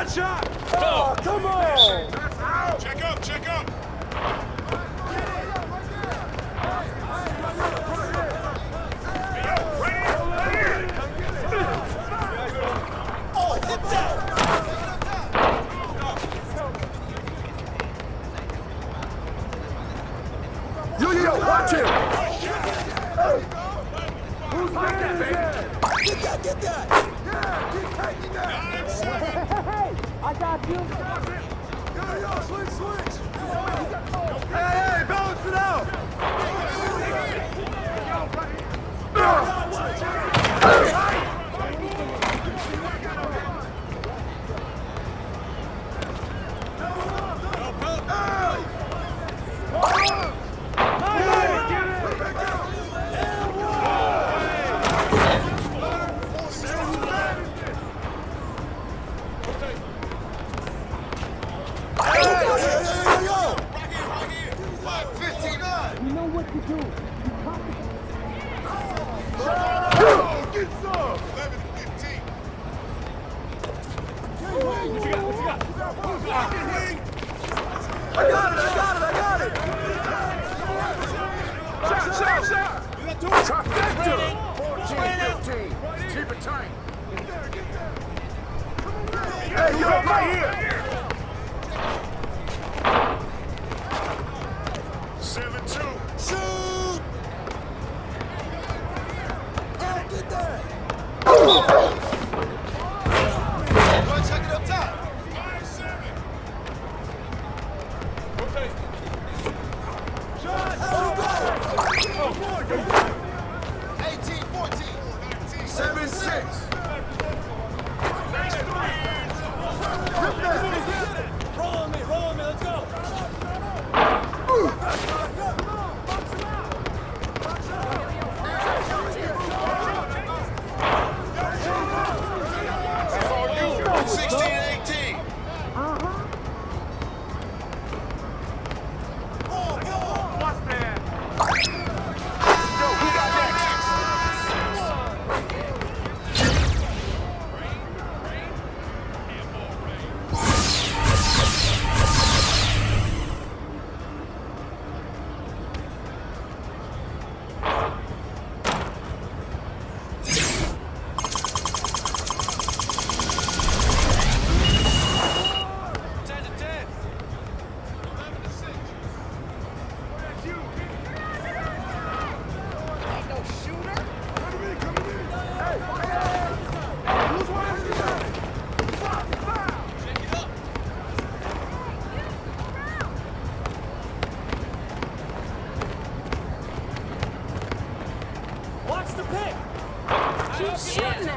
Shot! Oh, come on! That's out! Check up! Oh, hit that! Yo, watch it! Who's man is that? Get that! Yeah, keep taking that! I got you. Yo, switch! Hey, balance it out! You know what to do. Get some! 11-15. I got it! Shot! Trifecta! 14-15. Keep it tight. Hey, yo, right here! 7-2. Shoot! Get that! Check it up top. 7-6. Roll on me, let's go. That's all you. 16-18. Watch that. Yo, who got next? Watch the pick. Keep shooting it.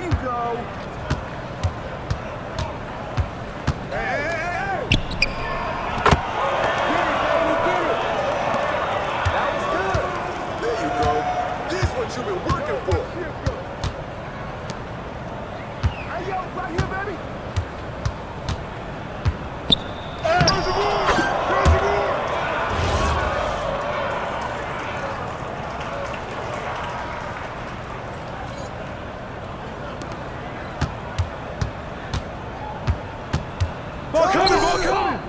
There you go. Hey! Get it, baby, get it. That was good. There you go. This is what you've been working for. Hey, yo, right here, baby. Where's the ball? Where's the ball? Ball coming, ball coming.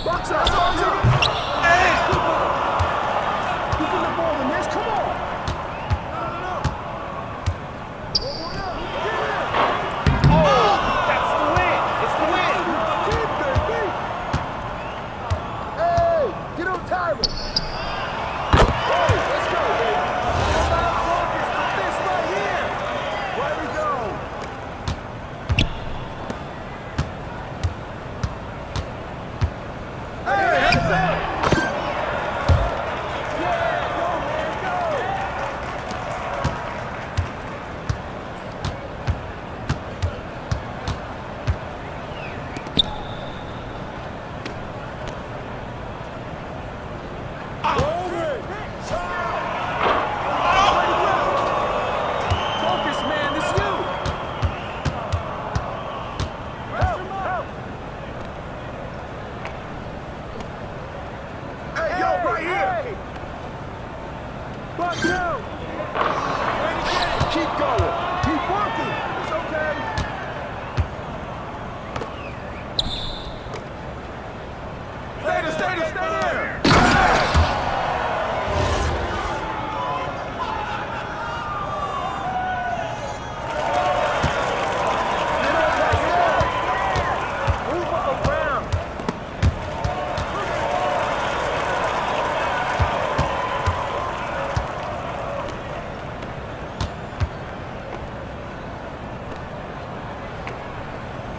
Box out, Sergeant! Hey! You can the ball in this, come on! No. Oh, that's the win! It's the win! Keep baby! Hey, get on Tyler! Hey, let's go, baby! Stop focus for this right here! Where we go? Hey, heads up! Yeah, go, man, go! Focus, man, this is you! Help! Hey, yo, right here. Buck down! Keep going! Keep working! It's okay! Stay there! Move around!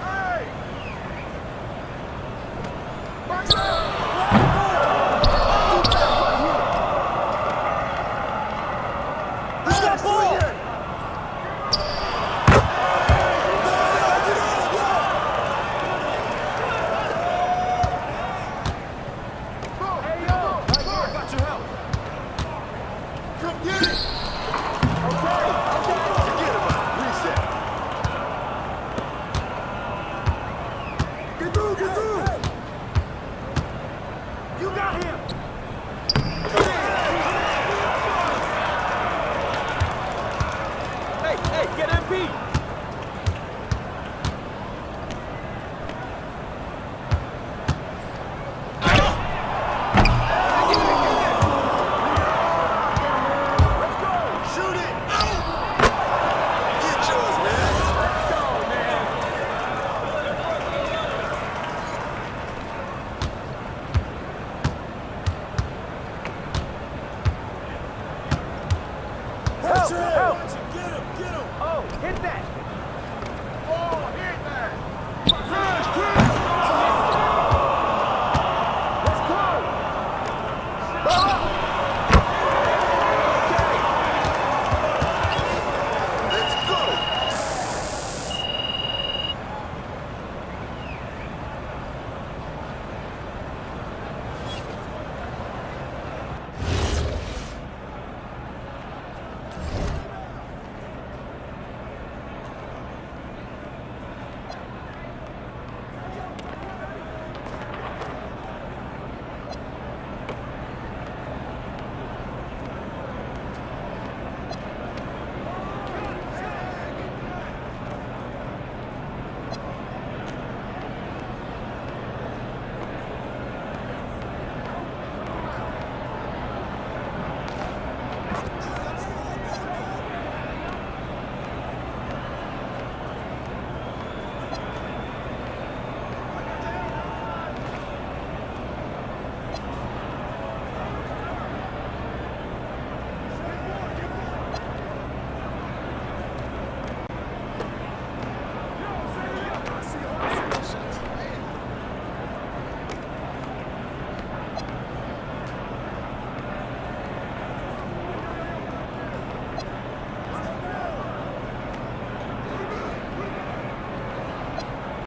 Hey! Box out! Who's got ball? Hey, yo! Got your help! Come get it. Okay! Forget about it. Reset. Get through! You got him! Hey, get MP! Let's go! Shoot it. Get yours, man. Let's go, man! Help! Get him. Oh, hit that!